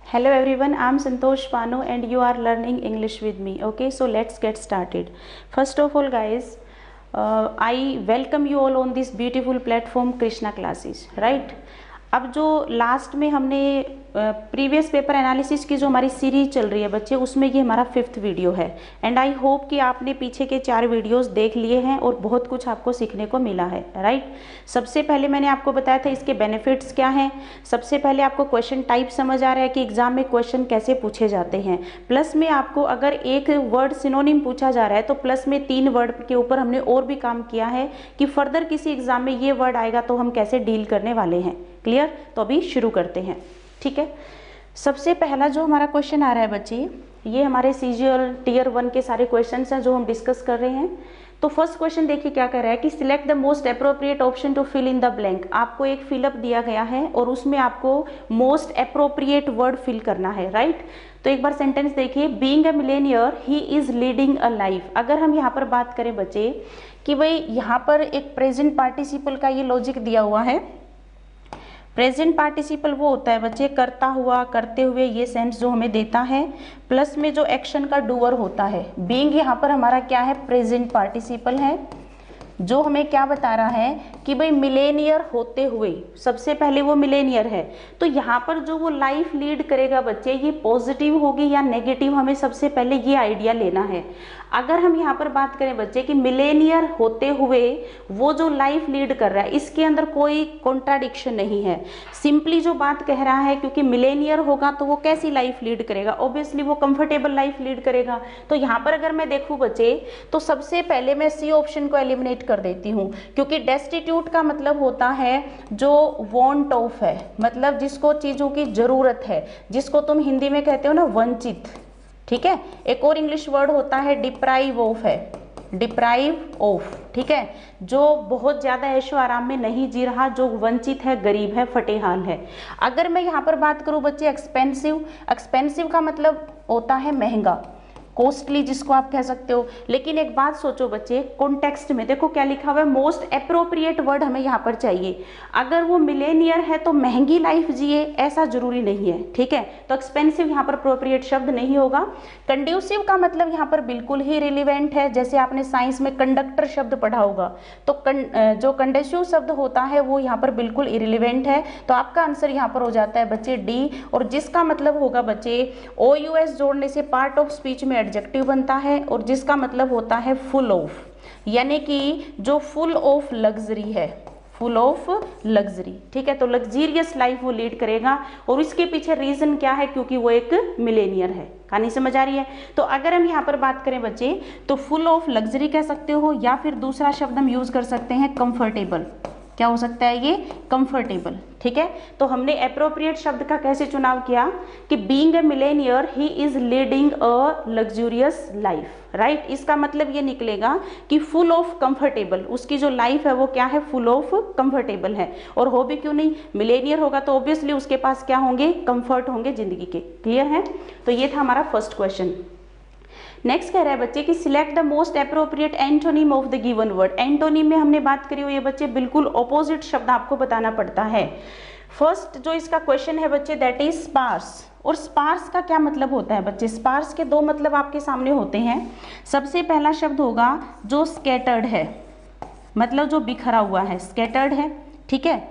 Hello everyone, I am Santosh Panu and you are learning English with me. Okay, so let's get started. First of all guys, I welcome you all on this beautiful platform Krishna Classes, right? अब जो last में हमने previous paper analysis की जो हमारी series चल रही है बच्चे, उसमें ये हमारा 5th वीडियो है एंड आई होप कि आपने पीछे के 4 वीडियोस देख लिए हैं और बहुत कुछ आपको सीखने को मिला है, राइट। सबसे पहले मैंने आपको बताया था इसके बेनिफिट्स क्या हैं। सबसे पहले आपको क्वेश्चन टाइप समझ आ रहा है कि एग्जाम में क्वेश्चन कैसे पूछे जाते हैं। प्लस में आपको अगर एक वर्ड सिनोनिम पूछा जा रहा है तो प्लस में 3 वर्ड के ऊपर हमने और भी काम किया है कि फर्दर किसी एग्जाम में ये वर्ड आएगा तो हम कैसे डील करने वाले हैं। क्लियर? तो अभी शुरू करते हैं, ठीक है। सबसे पहला जो हमारा क्वेश्चन आ रहा है बच्चे, ये हमारे सीजीएल टीयर 1 के सारे क्वेश्चंस हैं जो हम डिस्कस कर रहे हैं। तो फर्स्ट क्वेश्चन देखिए क्या कह रहा है कि select the most appropriate option to fill in the blank. आपको एक फिलअप दिया गया है और उसमें आपको मोस्ट अप्रोप्रिएट वर्ड फिल करना है, राइट। तो एक बार सेंटेंस देखिए, being a millionaire he is leading a life. अगर हम यहाँ पर बात करें बच्चे कि भाई यहाँ पर एक प्रेजेंट पार्टिसिपल का ये लॉजिक दिया हुआ है। प्रेजेंट पार्टिसिपल वो होता है बच्चे करता हुआ, करते हुए, ये सेंस जो हमें देता है, प्लस में जो एक्शन का डूअर होता है। बीइंग यहाँ पर हमारा क्या है, प्रेजेंट पार्टिसिपल है जो हमें क्या बता रहा है कि भाई मिलेनियर होते हुए, सबसे पहले वो मिलेनियर है। तो यहाँ पर जो वो लाइफ लीड करेगा बच्चे, ये पॉजिटिव होगी या नेगेटिव, हमें सबसे पहले ये आइडिया लेना है। अगर हम यहाँ पर बात करें बच्चे कि मिलेनियर होते हुए वो जो लाइफ लीड कर रहा है, इसके अंदर कोई कॉन्ट्राडिक्शन नहीं है। सिंपली जो बात कह रहा है क्योंकि मिलेनियर होगा तो वो कैसी लाइफ लीड करेगा, ऑब्वियसली वो कंफर्टेबल लाइफ लीड करेगा। तो यहाँ पर अगर मैं देखूँ बच्चे तो सबसे पहले मैं सी ऑप्शन को एलिमिनेट कर देती हूँ, क्योंकि डेस्टिट्यूट का मतलब होता है जो वांट ऑफ है, मतलब जिसको चीजों की जरूरत है, जिसको तुम हिंदी में कहते हो ना वंचित, ठीक है। एक और इंग्लिश वर्ड होता है डिप्राइव ऑफ है, डिप्राइव ऑफ, ठीक है, जो बहुत ज्यादा ऐशो आराम में नहीं जी रहा, जो वंचित है, गरीब है, फटेहाल है। अगर मैं यहाँ पर बात करूँ बच्चे एक्सपेंसिव, एक्सपेंसिव का मतलब होता है महंगा, कॉस्टली जिसको आप कह सकते हो। लेकिन एक बात सोचो बच्चे, कॉन्टेक्स्ट में देखो क्या लिखा हुआ है, मोस्ट अप्रोप्रिएट वर्ड हमें यहाँ पर चाहिए। अगर वो मिलेनियर है तो महंगी लाइफ जिए ऐसा जरूरी नहीं है, ठीक है। तो एक्सपेंसिव यहाँ पर अप्रोप्रिएट शब्द नहीं होगा। कंड्यूसिव का मतलब यहाँ पर बिल्कुल ही रिलेवेंट है, जैसे आपने साइंस में कंडक्टर शब्द पढ़ा होगा, तो जो कंड्यूसिव शब्द होता है वो यहाँ पर बिल्कुल इरिलेवेंट है। तो आपका आंसर यहाँ पर हो जाता है बच्चे डी, और जिसका मतलब होगा बच्चे OUS जोड़ने से पार्ट ऑफ स्पीच में एडजेक्टिव बनता है, और जिसका मतलब होता है फुल ऑफ, यानी कि जो फुल ऑफ लग्जरी है, फुल ऑफ लग्जरी, ठीक है। तो लग्जीरियस लाइफ वो लीड करेगा, और इसके पीछे रीजन क्या है, क्योंकि वो एक मिलेनियर है। कहानी समझ आ रही है? तो अगर हम यहाँ पर बात करें बच्चे तो फुल ऑफ लग्जरी कह सकते हो, या फिर दूसरा शब्द हम यूज कर सकते हैं कंफर्टेबल। क्या हो सकता है ये? कंफर्टेबल, ठीक है। तो हमने अप्रोप्रिएट शब्द का कैसे चुनाव किया कि being a millionaire he is leading a luxurious life, right. इसका मतलब ये निकलेगा कि फुल ऑफ कंफर्टेबल, उसकी जो लाइफ है वो क्या है, फुल ऑफ कंफर्टेबल है। और हो भी क्यों नहीं, मिलेनियर होगा तो ऑब्वियसली उसके पास क्या होंगे, कंफर्ट होंगे जिंदगी के। क्लियर है? तो ये था हमारा फर्स्ट क्वेश्चन। नेक्स्ट कह रहा है बच्चे कि select the most appropriate antonym of the given word. Antonym में हमने बात करी हुई है बच्चे, बिल्कुल ऑपोजिट शब्द आपको बताना पड़ता है। फर्स्ट जो इसका क्वेश्चन है बच्चे दैट इज स्पार्स। और स्पार्स का क्या मतलब होता है बच्चे? स्पार्स के 2 मतलब आपके सामने होते हैं। सबसे पहला शब्द होगा जो स्कैटर्ड है, मतलब जो बिखरा हुआ है, स्कैटर्ड है, ठीक है।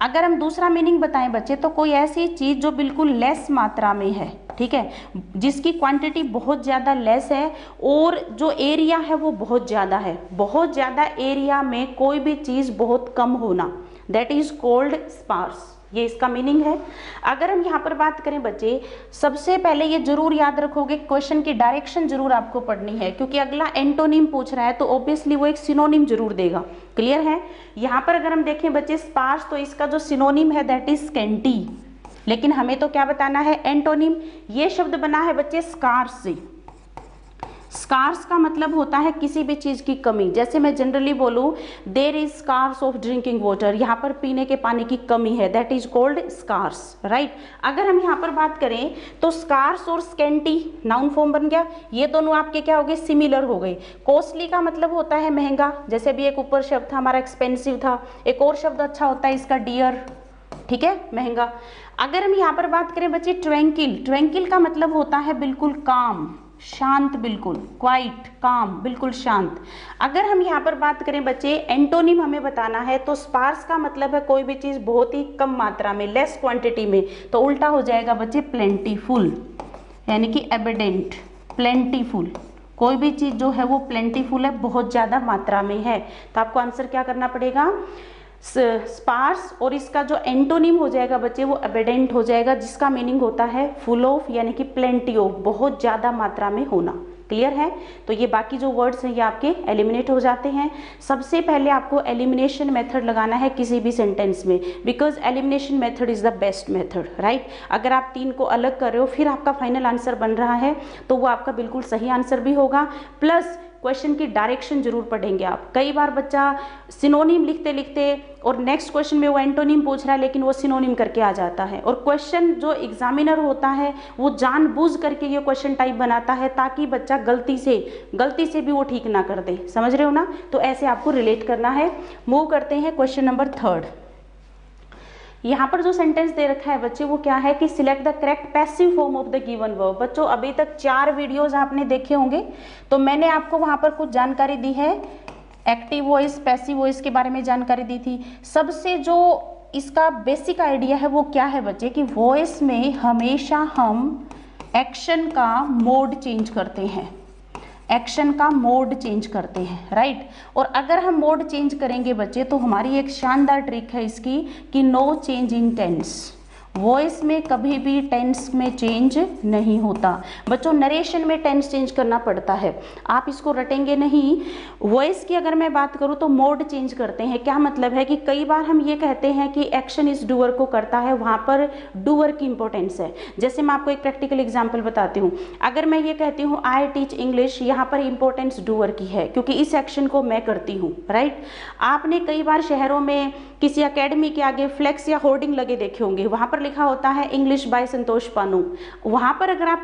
अगर हम दूसरा मीनिंग बताएं बच्चे तो कोई ऐसी चीज जो बिल्कुल लेस मात्रा में है, ठीक है, जिसकी क्वांटिटी बहुत ज्यादा लेस है और जो एरिया है वो बहुत ज्यादा है। बहुत ज्यादा एरिया में कोई भी चीज बहुत कम होना, दैट इज कॉल्ड स्पार्स। ये इसका मीनिंग है। अगर हम यहाँ पर बात करें बच्चे, सबसे पहले ये जरूर याद रखोगे, क्वेश्चन की डायरेक्शन जरूर आपको पढ़नी है, क्योंकि अगला एंटोनिम पूछ रहा है तो ऑब्वियसली वो एक सिनोनिम जरूर देगा। क्लियर है? यहाँ पर अगर हम देखें बच्चे स्पार्स, तो इसका जो सिनोनिम है दैट इज स्कैंटी, लेकिन हमें तो क्या बताना है, एंटोनिम। ये शब्द बना है बच्चे स्कार्स से। स्कार्स का मतलब होता है किसी भी चीज की कमी। जैसे मैं जनरली बोलूं there is scarce of drinking water, यहाँ पर पीने के पानी की कमी है, that is called scarce, right. अगर हम यहाँ पर बात करें तो स्कार्स और स्कैंटी नाउन फॉर्म बन गया, ये दोनों आपके क्या हो गए, सिमिलर हो गए। कॉस्टली का मतलब होता है महंगा, जैसे भी एक ऊपर शब्द था हमारा एक्सपेंसिव था। एक और शब्द अच्छा होता है इसका डियर, ठीक है, महंगा। अगर हम यहाँ पर बात करें बच्चे ट्रैंकिल, ट्रैंकिल का मतलब होता है बिल्कुल काम, शांत, बिल्कुल क्वाइट, काम, बिल्कुल शांत। अगर हम यहाँ पर बात करें बच्चे एंटोनिम हमें बताना है तो स्पार्स का मतलब है कोई भी चीज बहुत ही कम मात्रा में, लेस क्वांटिटी में, तो उल्टा हो जाएगा बच्चे प्लेंटीफुल, यानी कि एबिडेंट, प्लेंटीफुल। कोई भी चीज जो है वो प्लेंटीफुल है, बहुत ज्यादा मात्रा में है, तो आपको आंसर क्या करना पड़ेगा, स्पार्स, और इसका जो एंटोनिम हो जाएगा बच्चे वो एबिडेंट हो जाएगा, जिसका मीनिंग होता है फुल ऑफ, यानी कि प्लेंटी ऑफ, बहुत ज्यादा मात्रा में होना। क्लियर है? तो ये बाकी जो वर्ड्स हैं ये आपके एलिमिनेट हो जाते हैं। सबसे पहले आपको एलिमिनेशन मेथड लगाना है किसी भी सेंटेंस में, because elimination method is the best method, right. अगर आप 3 को अलग कर रहे हो फिर आपका फाइनल आंसर बन रहा है तो वो आपका बिल्कुल सही आंसर भी होगा, प्लस क्वेश्चन की डायरेक्शन जरूर पढ़ेंगे आप। कई बार बच्चा सिनोनिम लिखते लिखते और नेक्स्ट क्वेश्चन में वो एंटोनिम पूछ रहा है लेकिन वो सिनोनिम करके आ जाता है, और क्वेश्चन जो एग्जामिनर होता है वो जानबूझ करके ये क्वेश्चन टाइप बनाता है ताकि बच्चा गलती से भी वो ठीक ना कर दे। समझ रहे हो ना? तो ऐसे आपको रिलेट करना है। मूव करते हैं क्वेश्चन नंबर 3। यहाँ पर जो सेंटेंस दे रखा है बच्चे वो क्या है कि select the correct passive form of the given verb. बच्चों अभी तक 4 वीडियोस आपने देखे होंगे, तो मैंने आपको वहां पर कुछ जानकारी दी है, एक्टिव वॉइस, पैसिव वॉइस के बारे में जानकारी दी थी। सबसे जो इसका बेसिक आइडिया है वो क्या है बच्चे कि वॉइस में हमेशा हम एक्शन का मोड चेंज करते हैं, एक्शन का मोड चेंज करते हैं, राइट। और अगर हम मोड चेंज करेंगे बच्चे तो हमारी एक शानदार ट्रिक है इसकी कि no change in tense. Voice में कभी भी टेंस में चेंज नहीं होता बच्चों, नरेशन में टेंस चेंज करना पड़ता है, आप इसको रटेंगे नहीं। वॉइस की अगर मैं बात करूं तो मोड चेंज करते हैं। क्या मतलब है कि कई बार हम ये कहते हैं कि एक्शन इस डूअर को करता है, वहां पर डूअर की इंपॉर्टेंस है। जैसे मैं आपको एक प्रैक्टिकल एग्जाम्पल बताती हूँ। अगर मैं ये कहती हूँ आई टीच इंग्लिश, यहाँ पर इंपॉर्टेंस डूअर की है क्योंकि इस एक्शन को मैं करती हूँ, राइट। आपने कई बार शहरों में किसी एकेडमी के आगे फ्लेक्स या होर्डिंग लगे देखे होंगे, वहां पर लिखा होता है इंग्लिश बाय संतोष पानू। वहां पर अगर आप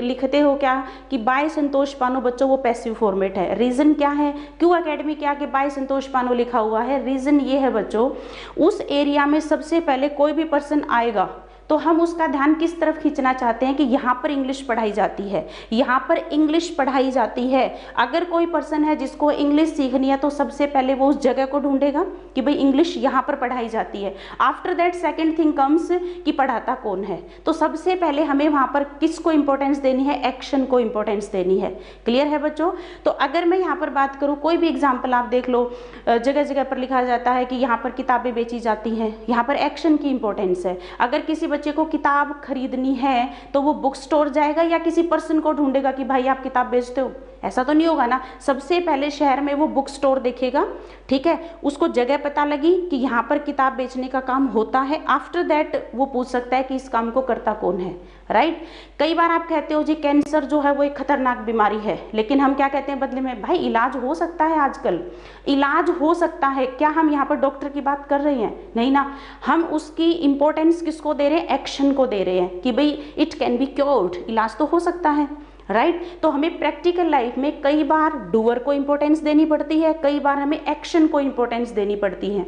लिखते हो क्या कि बाय संतोष पानू, बच्चों वो पैसिव फॉर्मेट है। रीजन क्या है, क्यों एकेडमी के आगे बाय संतोष पानू लिखा हुआ है? रीजन ये है बच्चों, उस एरिया में सबसे पहले कोई भी पर्सन आएगा तो हम उसका ध्यान किस तरफ खींचना चाहते हैं कि यहाँ पर इंग्लिश पढ़ाई जाती है, यहाँ पर इंग्लिश पढ़ाई जाती है। अगर कोई पर्सन है जिसको इंग्लिश सीखनी है तो सबसे पहले वो उस जगह को ढूंढेगा कि भाई इंग्लिश यहाँ पर पढ़ाई जाती है। After that second thing comes कि पढ़ाता कौन है। तो सबसे पहले हमें वहाँ पर किसको इंपॉर्टेंस देनी है? एक्शन को इंपॉर्टेंस देनी है। क्लियर है बच्चों? तो अगर मैं यहाँ पर बात करूँ, कोई भी एग्जाम्पल आप देख लो, जगह जगह पर लिखा जाता है कि यहाँ पर किताबें बेची जाती हैं, यहाँ पर एक्शन की इंपॉर्टेंस है। अगर किसी बच्चे को किताब खरीदनी है तो वो बुक स्टोर जाएगा या किसी पर्सन को ढूंढेगा कि भाई आप किताब बेचते हो? ऐसा तो नहीं होगा ना। सबसे पहले शहर में वो बुक स्टोर देखेगा, ठीक है, उसको जगह पता लगी कि यहाँ पर किताब बेचने का काम होता है। आफ्टर दैट वो पूछ सकता है कि इस काम को करता कौन है, राइट। कई बार आप कहते हो जी कैंसर जो है वो एक खतरनाक बीमारी है, लेकिन हम क्या कहते हैं बदले में? भाई इलाज हो सकता है, आजकल इलाज हो सकता है। क्या हम यहाँ पर डॉक्टर की बात कर रहे हैं? नहीं ना। हम उसकी इंपॉर्टेंस किसको दे रहे हैं? एक्शन को दे रहे हैं कि भाई इट कैन बी क्योर्ड, इलाज तो हो सकता है, राइट। तो हमें प्रैक्टिकल लाइफ में कई बार डूअर को इंपॉर्टेंस देनी पड़ती है, कई बार हमें एक्शन को इंपॉर्टेंस देनी पड़ती है।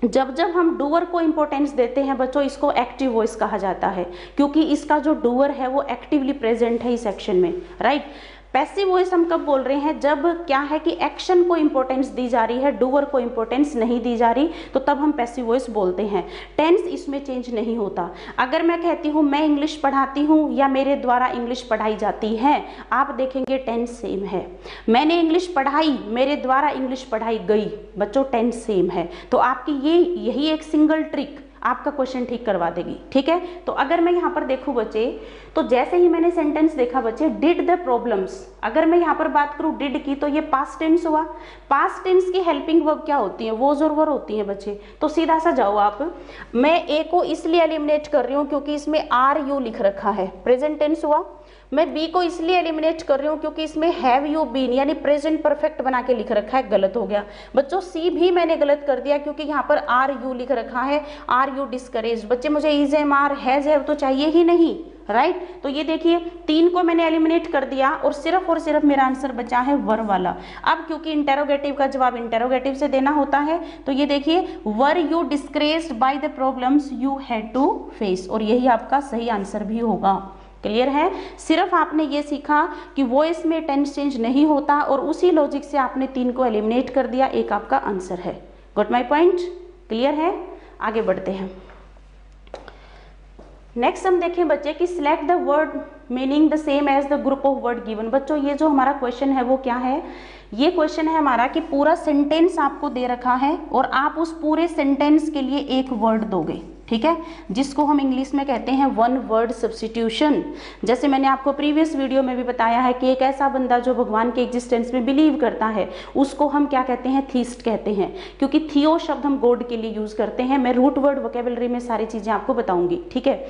जब जब हम डूअर को इंपॉर्टेंस देते हैं बच्चों, इसको एक्टिव वॉइस कहा जाता है क्योंकि इसका जो डूअर है वो एक्टिवली प्रेजेंट है इस एक्शन में, राइट। पैसिव वॉइस हम कब बोल रहे हैं? जब क्या है कि एक्शन को इंपॉर्टेंस दी जा रही है, डूअर को इंपॉर्टेंस नहीं दी जा रही, तो तब हम पैसिव वॉइस बोलते हैं। टेंस इसमें चेंज नहीं होता। अगर मैं कहती हूँ मैं इंग्लिश पढ़ाती हूँ या मेरे द्वारा इंग्लिश पढ़ाई जाती है, आप देखेंगे टेंस सेम है। मैंने इंग्लिश पढ़ाई, मेरे द्वारा इंग्लिश पढ़ाई गई, बच्चों टेंस सेम है। तो आपकी यही एक सिंगल ट्रिक आपका क्वेश्चन ठीक करवा देगी, ठीक है। तो अगर मैं यहाँ पर देखूं बच्चे, तो जैसे ही मैंने सेंटेंस देखा बच्चे, डिड द प्रॉब्लम्स, अगर मैं यहाँ पर बात करूं डिड की, तो ये पास्ट टेंस हुआ। पास्ट टेंस की हेल्पिंग वर्ब क्या होती है? वॉज और वर होती है बच्चे। तो सीधा सा जाओ आप, मैं ए को इसलिए एलिमिनेट कर रही हूँ क्योंकि इसमें आर यू लिख रखा है, प्रेजेंट टेंस हुआ। मैं बी को इसलिए एलिमिनेट कर रही हूँ क्योंकि इसमें हैव यू बीन यानी प्रेजेंट परफेक्ट बना के लिख रखा है, गलत हो गया बच्चों। सी भी मैंने गलत कर दिया क्योंकि यहाँ पर आर यू लिख रखा है, आर यू डिस्करेज। बच्चे मुझे is am are has have तो चाहिए ही नहीं, राइट। तो ये देखिए 3 को मैंने एलिमिनेट कर दिया और सिर्फ मेरा आंसर बचा है वर वाला। अब क्योंकि इंटेरोगेटिव का जवाब इंटेरोगेटिव से देना होता है, तो ये देखिए were you disgraced by the problems you had to face, और यही आपका सही आंसर भी होगा। क्लियर है? सिर्फ आपने ये सीखा कि वॉइस में टेंस चेंज नहीं होता और उसी लॉजिक से आपने 3 को एलिमिनेट कर दिया, एक आपका आंसर है। Got my point? क्लियर है? आगे बढ़ते हैं। नेक्स्ट हम देखें बच्चे कि select the word meaning the same as the group of word given. बच्चों ये जो हमारा क्वेश्चन है वो क्या है? ये क्वेश्चन है हमारा कि पूरा सेंटेंस आपको दे रखा है और आप उस पूरे सेंटेंस के लिए एक वर्ड दोगे, ठीक है, जिसको हम इंग्लिश में कहते हैं वन वर्ड सब्स्टिट्यूशन। जैसे मैंने आपको प्रीवियस वीडियो में भी बताया है कि एक ऐसा बंदा जो भगवान के एग्जिस्टेंस में बिलीव करता है उसको हम क्या कहते हैं? थीस्ट कहते हैं, क्योंकि थियो शब्द हम गॉड के लिए यूज करते हैं। मैं रूट वर्ड वोकेबलरी में सारी चीजें आपको बताऊंगी, ठीक है।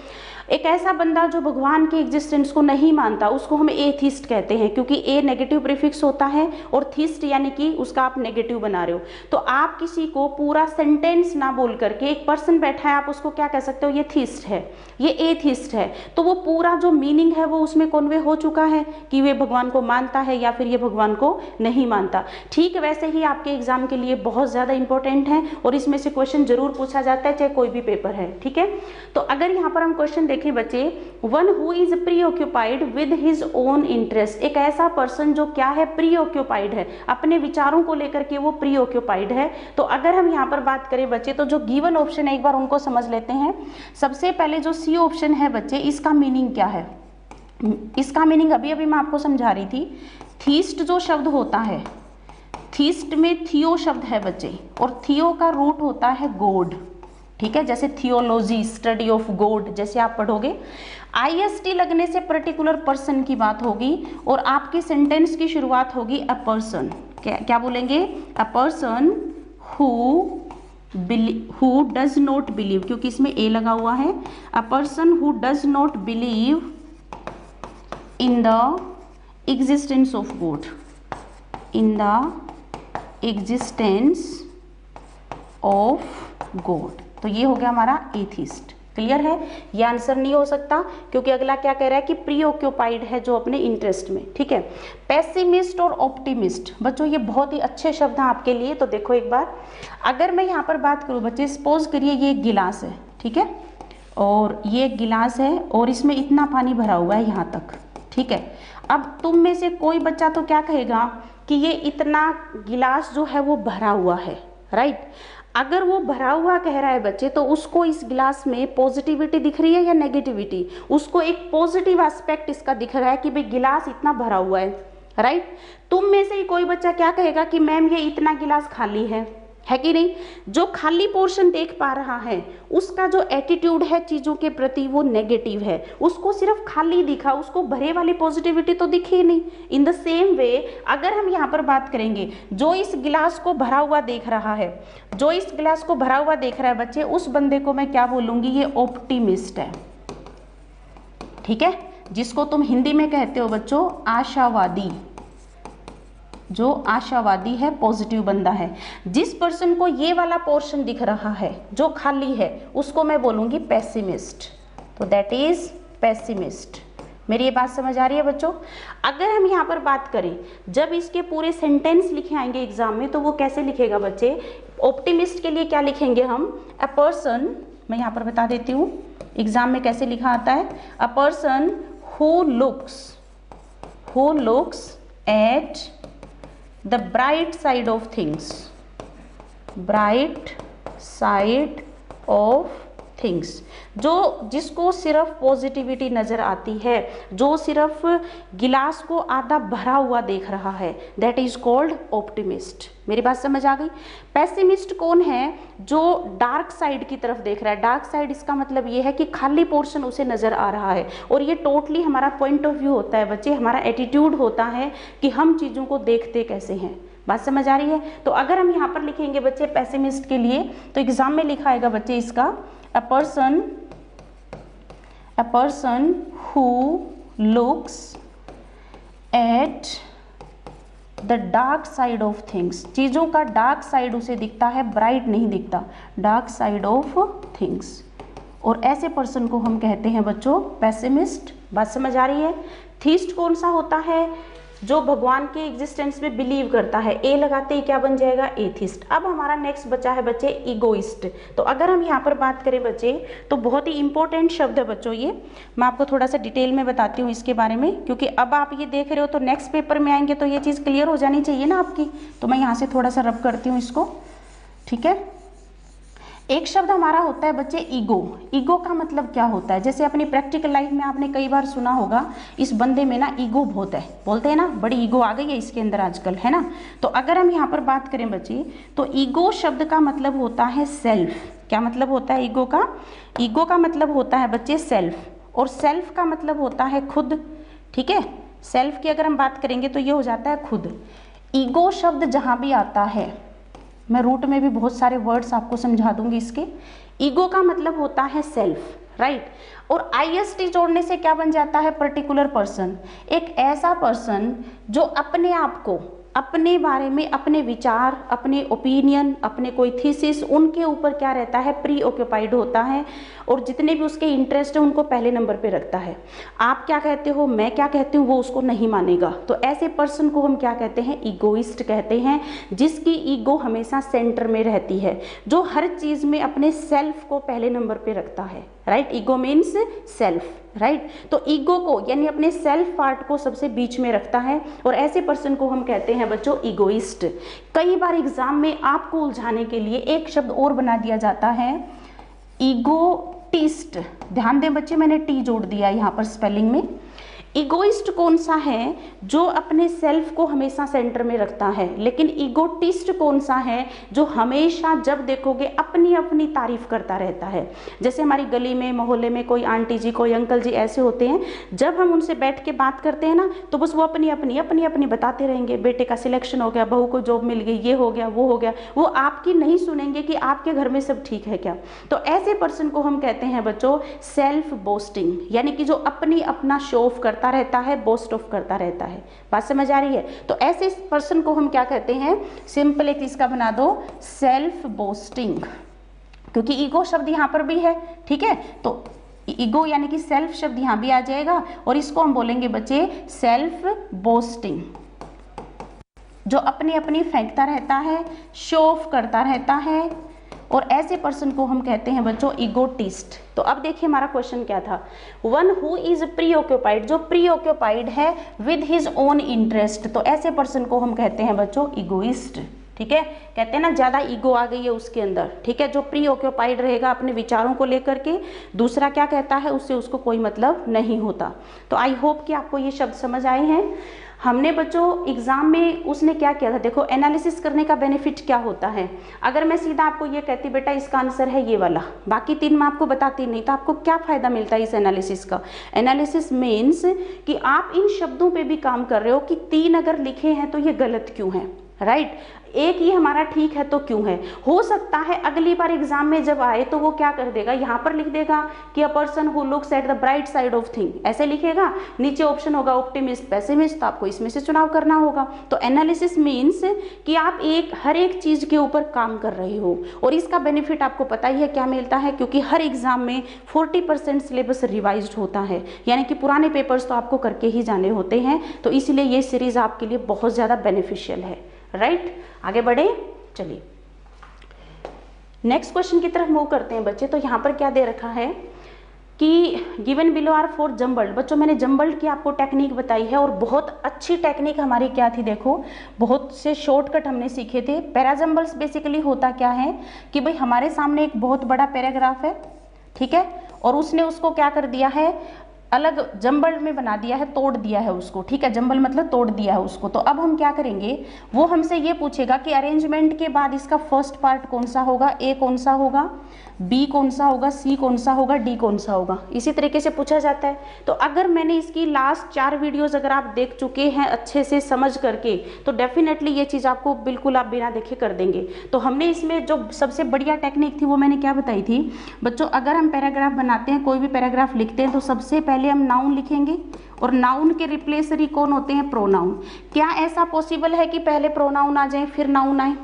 एक ऐसा बंदा जो भगवान के एग्जिस्टेंस को नहीं मानता उसको हम एथीस्ट कहते हैं, क्योंकि ए नेगेटिव प्रीफिक्स होता है और थीस्ट यानी कि उसका आप नेगेटिव बना रहे हो। तो आप किसी को पूरा सेंटेंस ना बोल करके, एक पर्सन बैठा है आप उसको क्या कह सकते हो? ये थीस्ट है, ये एथीस्ट है, तो वो पूरा जो मीनिंग है वो उसमें कन्वे हो चुका है कि वे भगवान को मानता है या फिर ये भगवान को नहीं मानता। ठीक वैसे ही आपके एग्जाम के लिए बहुत ज्यादा इंपॉर्टेंट है और इसमें से क्वेश्चन जरूर पूछा जाता है, चाहे कोई भी पेपर है, ठीक है। तो अगर यहाँ पर हम क्वेश्चन देखें बच्चे, one who is pre occupied with his own interest, एक ऐसा पर्सन जो क्या है? प्री ऑक्यूपाइड है, अपने विचारों को लेकर के वो प्री ऑक्यूपाइड है। तो अगर हम यहाँ पर बात करें बच्चे, तो जो गिवन ऑप्शन है एक बार उनको समझ लेते हैं। सबसे पहले जो सी ऑप्शन है बच्चे, इसका मीनिंग क्या है? इसका मीनिंग अभी अभी मैं आपको समझा रही थी। थीस्ट जो शब्द होता है, थीस्ट में थियो शब्द है बच्चे, और थियो का रूट होता है गॉड, ठीक है। जैसे थियोलॉजी, स्टडी ऑफ गॉड, जैसे आप पढ़ोगे। आईएसटी लगने से पर्टिकुलर पर्सन की बात होगी और आपकी सेंटेंस की शुरुआत होगी अ पर्सन। क्या बोलेंगे? A person who does not believe, क्योंकि इसमें ए लगा हुआ है। A person who does not believe in the existence of God, in the existence of God. तो ये हो गया हमारा एथीस्ट। क्लियर है? ये आंसर नहीं हो सकता, क्योंकि अगला क्या कह रहा है कि प्री ऑक्यूपाइड है जो अपने इंटरेस्ट में, ठीक है। पेसिमिस्ट और ऑप्टिमिस्ट, बच्चों ये बहुत ही अच्छे शब्द हैं आपके लिए। तो देखो एक बार, अगर मैं यहाँ पर बात करूँ बच्चे, सपोज करिए ये एक गिलास है, ठीक है, और ये एक गिलास है और इसमें इतना पानी भरा हुआ है यहाँ तक, ठीक है। अब तुम में से कोई बच्चा तो क्या कहेगा कि ये इतना गिलास जो है वो भरा हुआ है, राइट। अगर वो भरा हुआ कह रहा है बच्चे, तो उसको इस गिलास में पॉजिटिविटी दिख रही है या नेगेटिविटी? उसको एक पॉजिटिव एस्पेक्ट इसका दिख रहा है कि भाई गिलास इतना भरा हुआ है, राइट। तुम में से ही कोई बच्चा क्या कहेगा कि मैम ये इतना गिलास खाली है कि नहीं? जो खाली पोर्शन देख पा रहा है उसका जो एटीट्यूड है चीजों के प्रति वो नेगेटिव है, उसको सिर्फ खाली दिखा, उसको भरे वाली पॉजिटिविटी तो दिखी नहीं। इन द सेम वे अगर हम यहाँ पर बात करेंगे, जो इस गिलास को भरा हुआ देख रहा है, जो इस गिलास को भरा हुआ देख रहा है बच्चे, उस बंदे को मैं क्या बोलूंगी? ये ऑप्टिमिस्ट है, ठीक है, जिसको तुम हिंदी में कहते हो बच्चों आशावादी। जो आशावादी है, पॉजिटिव बंदा है। जिस पर्सन को ये वाला पोर्शन दिख रहा है जो खाली है, उसको मैं बोलूंगी पेसिमिस्ट। तो दैट इज पेसिमिस्ट। मेरी ये बात समझ आ रही है बच्चों? अगर हम यहाँ पर बात करें, जब इसके पूरे सेंटेंस लिखे आएंगे एग्जाम में, तो वो कैसे लिखेगा बच्चे? ऑप्टिमिस्ट के लिए क्या लिखेंगे हम? अ पर्सन, मैं यहाँ पर बता देती हूँ एग्जाम में कैसे लिखा आता है। A person who looks at the bright side of things, bright side of things, जिसको सिर्फ पॉजिटिविटी नजर आती है, जो सिर्फ गिलास को आधा भरा हुआ देख रहा है, दैट इज कॉल्ड ऑप्टिमिस्ट। मेरी बात समझ आ गई? पेसिमिस्ट कौन है? जो डार्क साइड की तरफ देख रहा है। डार्क साइड इसका मतलब ये है कि खाली पोर्शन उसे नजर आ रहा है, और ये टोटली हमारा पॉइंट ऑफ व्यू होता है बच्चे, हमारा एटीट्यूड होता है कि हम चीजों को देखते कैसे हैं। बात समझ आ रही है? तो अगर हम यहाँ पर लिखेंगे बच्चे पेसिमिस्ट के लिए, तो एग्जाम में लिखा आएगा बच्चे इसका a person who looks at the dark side of things, चीजों का डार्क साइड उसे दिखता है, ब्राइट नहीं दिखता, डार्क साइड ऑफ थिंग्स, और ऐसे पर्सन को हम कहते हैं बच्चों पेसिमिस्ट। बात समझ आ रही है। थीस्ट कौन सा होता है? जो भगवान के एग्जिस्टेंस में बिलीव करता है। ए लगाते ही क्या बन जाएगा? एथिस्ट। अब हमारा नेक्स्ट बचा है बच्चे इगोइस्ट। तो अगर हम यहाँ पर बात करें बच्चे तो बहुत ही इंपॉर्टेंट शब्द है बच्चों ये। मैं आपको थोड़ा सा डिटेल में बताती हूँ इसके बारे में, क्योंकि अब आप ये देख रहे हो तो नेक्स्ट पेपर में आएंगे तो ये चीज़ क्लियर हो जानी चाहिए ना आपकी। तो मैं यहाँ से थोड़ा सा रब करती हूँ इसको, ठीक है। एक शब्द हमारा होता है बच्चे ईगो। ईगो का मतलब क्या होता है? जैसे अपनी प्रैक्टिकल लाइफ में आपने कई बार सुना होगा, इस बंदे में ना ईगो बहुत है, बोलते हैं ना, बड़ी ईगो आ गई है इसके अंदर आजकल, है ना। तो अगर हम यहाँ पर बात करें बच्चे तो ईगो शब्द का मतलब होता है सेल्फ। क्या मतलब होता है ईगो का? ईगो का मतलब होता है बच्चे सेल्फ, और सेल्फ का मतलब होता है खुद, ठीक है। सेल्फ की अगर हम बात करेंगे तो ये हो जाता है खुद। ईगो शब्द जहाँ भी आता है, मैं रूट में भी बहुत सारे वर्ड्स आपको समझा दूंगी इसके। ईगो का मतलब होता है सेल्फ, राइट। और आईएसटी जोड़ने से क्या बन जाता है? Particular person. एक ऐसा पर्सन जो अपने आप को, अपने बारे में, अपने विचार, अपने ओपिनियन, अपने कोई थीसिस, उनके ऊपर क्या रहता है? प्री ऑक्यूपाइड होता है, और जितने भी उसके इंटरेस्ट है उनको पहले नंबर पे रखता है। आप क्या कहते हो, मैं क्या कहती हूँ, वो उसको नहीं मानेगा। तो ऐसे पर्सन को हम क्या कहते हैं? ईगोइस्ट कहते हैं, जिसकी ईगो हमेशा सेंटर में रहती है, जो हर चीज में अपने सेल्फ को पहले नंबर पे रखता है, right. Ego means self, right. तो ईगो को यानी अपने सेल्फ पार्ट को सबसे बीच में रखता है, और ऐसे पर्सन को हम कहते हैं बच्चों ईगोइस्ट। कई बार एग्जाम में आपको उलझाने के लिए एक शब्द और बना दिया जाता है, ईगोटिस्ट। ध्यान दें बच्चे, मैंने टी जोड़ दिया यहाँ पर स्पेलिंग में। ईगोइस्ट कौन सा है? जो अपने सेल्फ को हमेशा सेंटर में रखता है। लेकिन ईगोटिस्ट कौन सा है? जो हमेशा जब देखोगे अपनी अपनी तारीफ करता रहता है। जैसे हमारी गली में, मोहल्ले में कोई आंटी जी, कोई अंकल जी ऐसे होते हैं, जब हम उनसे बैठ के बात करते हैं ना, तो बस वो अपनी अपनी बताते रहेंगे। बेटे का सिलेक्शन हो गया, बहू को जॉब मिल गई, ये हो गया, वो हो गया। वो आपकी नहीं सुनेंगे कि आपके घर में सब ठीक है क्या। तो ऐसे पर्सन को हम कहते हैं बच्चों सेल्फ बोस्टिंग, यानी कि जो अपनी अपना शो ऑफ करता रहता है, बोस्ट ऑफ करता रहता है। बात समझ आ रही है। तो ऐसे पर्सन को हम क्या कहते हैं? सिंपल एक इसका बना दो, सेल्फ बोस्टिंग, क्योंकि ईगो शब्द यहां पर भी है, ठीक है। तो ईगो यानी कि सेल्फ शब्द यहां भी आ जाएगा, और इसको हम बोलेंगे बच्चे सेल्फ बोस्टिंग, जो अपनी अपनी फेंकता रहता है, शो ऑफ करता रहता है, और ऐसे पर्सन को हम कहते हैं बच्चों ईगोटिस्ट। तो अब देखिए हमारा क्वेश्चन क्या था? One who is pre occupied, जो प्री ऑक्यूपाइड है विद हिज ओन इंटरेस्ट। तो ऐसे पर्सन को हम कहते हैं बच्चों ईगोइस्ट, ठीक है। कहते हैं ना ज्यादा ईगो आ गई है उसके अंदर, ठीक है। जो प्री ऑक्यूपाइड रहेगा अपने विचारों को लेकर के, दूसरा क्या कहता है उससे उसको कोई मतलब नहीं होता। तो आई होप कि आपको ये शब्द समझ आए हैं। हमने बच्चों एग्जाम में उसने क्या किया था, देखो एनालिसिस करने का बेनिफिट क्या होता है। अगर मैं सीधा आपको ये कहती बेटा इसका आंसर है ये वाला, बाकी तीन मैं आपको बताती नहीं, तो आपको क्या फायदा मिलता है इस एनालिसिस का? एनालिसिस मीन्स कि आप इन शब्दों पे भी काम कर रहे हो कि तीन अगर लिखे हैं तो ये गलत क्यों है, राइट। एक ही हमारा ठीक है तो क्यों है। हो सकता है अगली बार एग्जाम में जब आए तो वो क्या कर देगा, यहाँ पर लिख देगा कि a person who looks at the bright side of thing, ऐसे लिखेगा। नीचे ऑप्शन होगा ऑप्टिमिस्ट, पेसिमिस्ट, तो आपको इसमें से चुनाव करना होगा। तो एनालिसिस मीन्स कि आप हर एक चीज के ऊपर काम कर रहे हो, और इसका बेनिफिट आपको पता ही है क्या मिलता है, क्योंकि हर एग्जाम में 40% सिलेबस रिवाइज होता है, यानी कि पुराने पेपर्स तो आपको करके ही जाने होते हैं। तो इसलिए ये सीरीज आपके लिए बहुत ज्यादा बेनिफिशियल है, राइट। आगे बढ़े, चलिए नेक्स्ट क्वेश्चन की तरफ मूव करते हैं बच्चे। तो यहाँ पर क्या दे रखा है कि गिवन बिलो आर 4 जम्बल्ड। बच्चों मैंने जम्बल्ड की आपको टेक्निक बताई है, और बहुत अच्छी टेक्निक हमारी क्या थी, देखो बहुत से शॉर्टकट हमने सीखे थे। पैराजम्बल्स बेसिकली होता क्या है कि भाई हमारे सामने एक बहुत बड़ा पैराग्राफ है, ठीक है, और उसने उसको क्या कर दिया है, अलग जंबल में बना दिया है, तोड़ दिया है उसको, ठीक है। जंबल मतलब तोड़ दिया है उसको। तो अब हम क्या करेंगे, वो हमसे ये पूछेगा कि अरेंजमेंट के बाद इसका फर्स्ट पार्ट कौन सा होगा, ए कौन सा होगा, बी कौन सा होगा, सी कौन सा होगा, डी कौन सा होगा, इसी तरीके से पूछा जाता है। तो अगर मैंने इसकी लास्ट 4 वीडियोस अगर आप देख चुके हैं अच्छे से समझ करके, तो डेफिनेटली ये चीज़ आपको बिल्कुल आप बिना देखे कर देंगे। तो हमने इसमें जो सबसे बढ़िया टेक्निक थी वो मैंने क्या बताई थी बच्चों, अगर हम पैराग्राफ बनाते हैं, कोई भी पैराग्राफ लिखते हैं, तो सबसे पहले हम नाउन लिखेंगे, और नाउन के रिप्लेसरी कौन होते हैं, प्रोनाउन। क्या ऐसा पॉसिबल है कि पहले प्रोनाउन आ जाए फिर नाउन आए?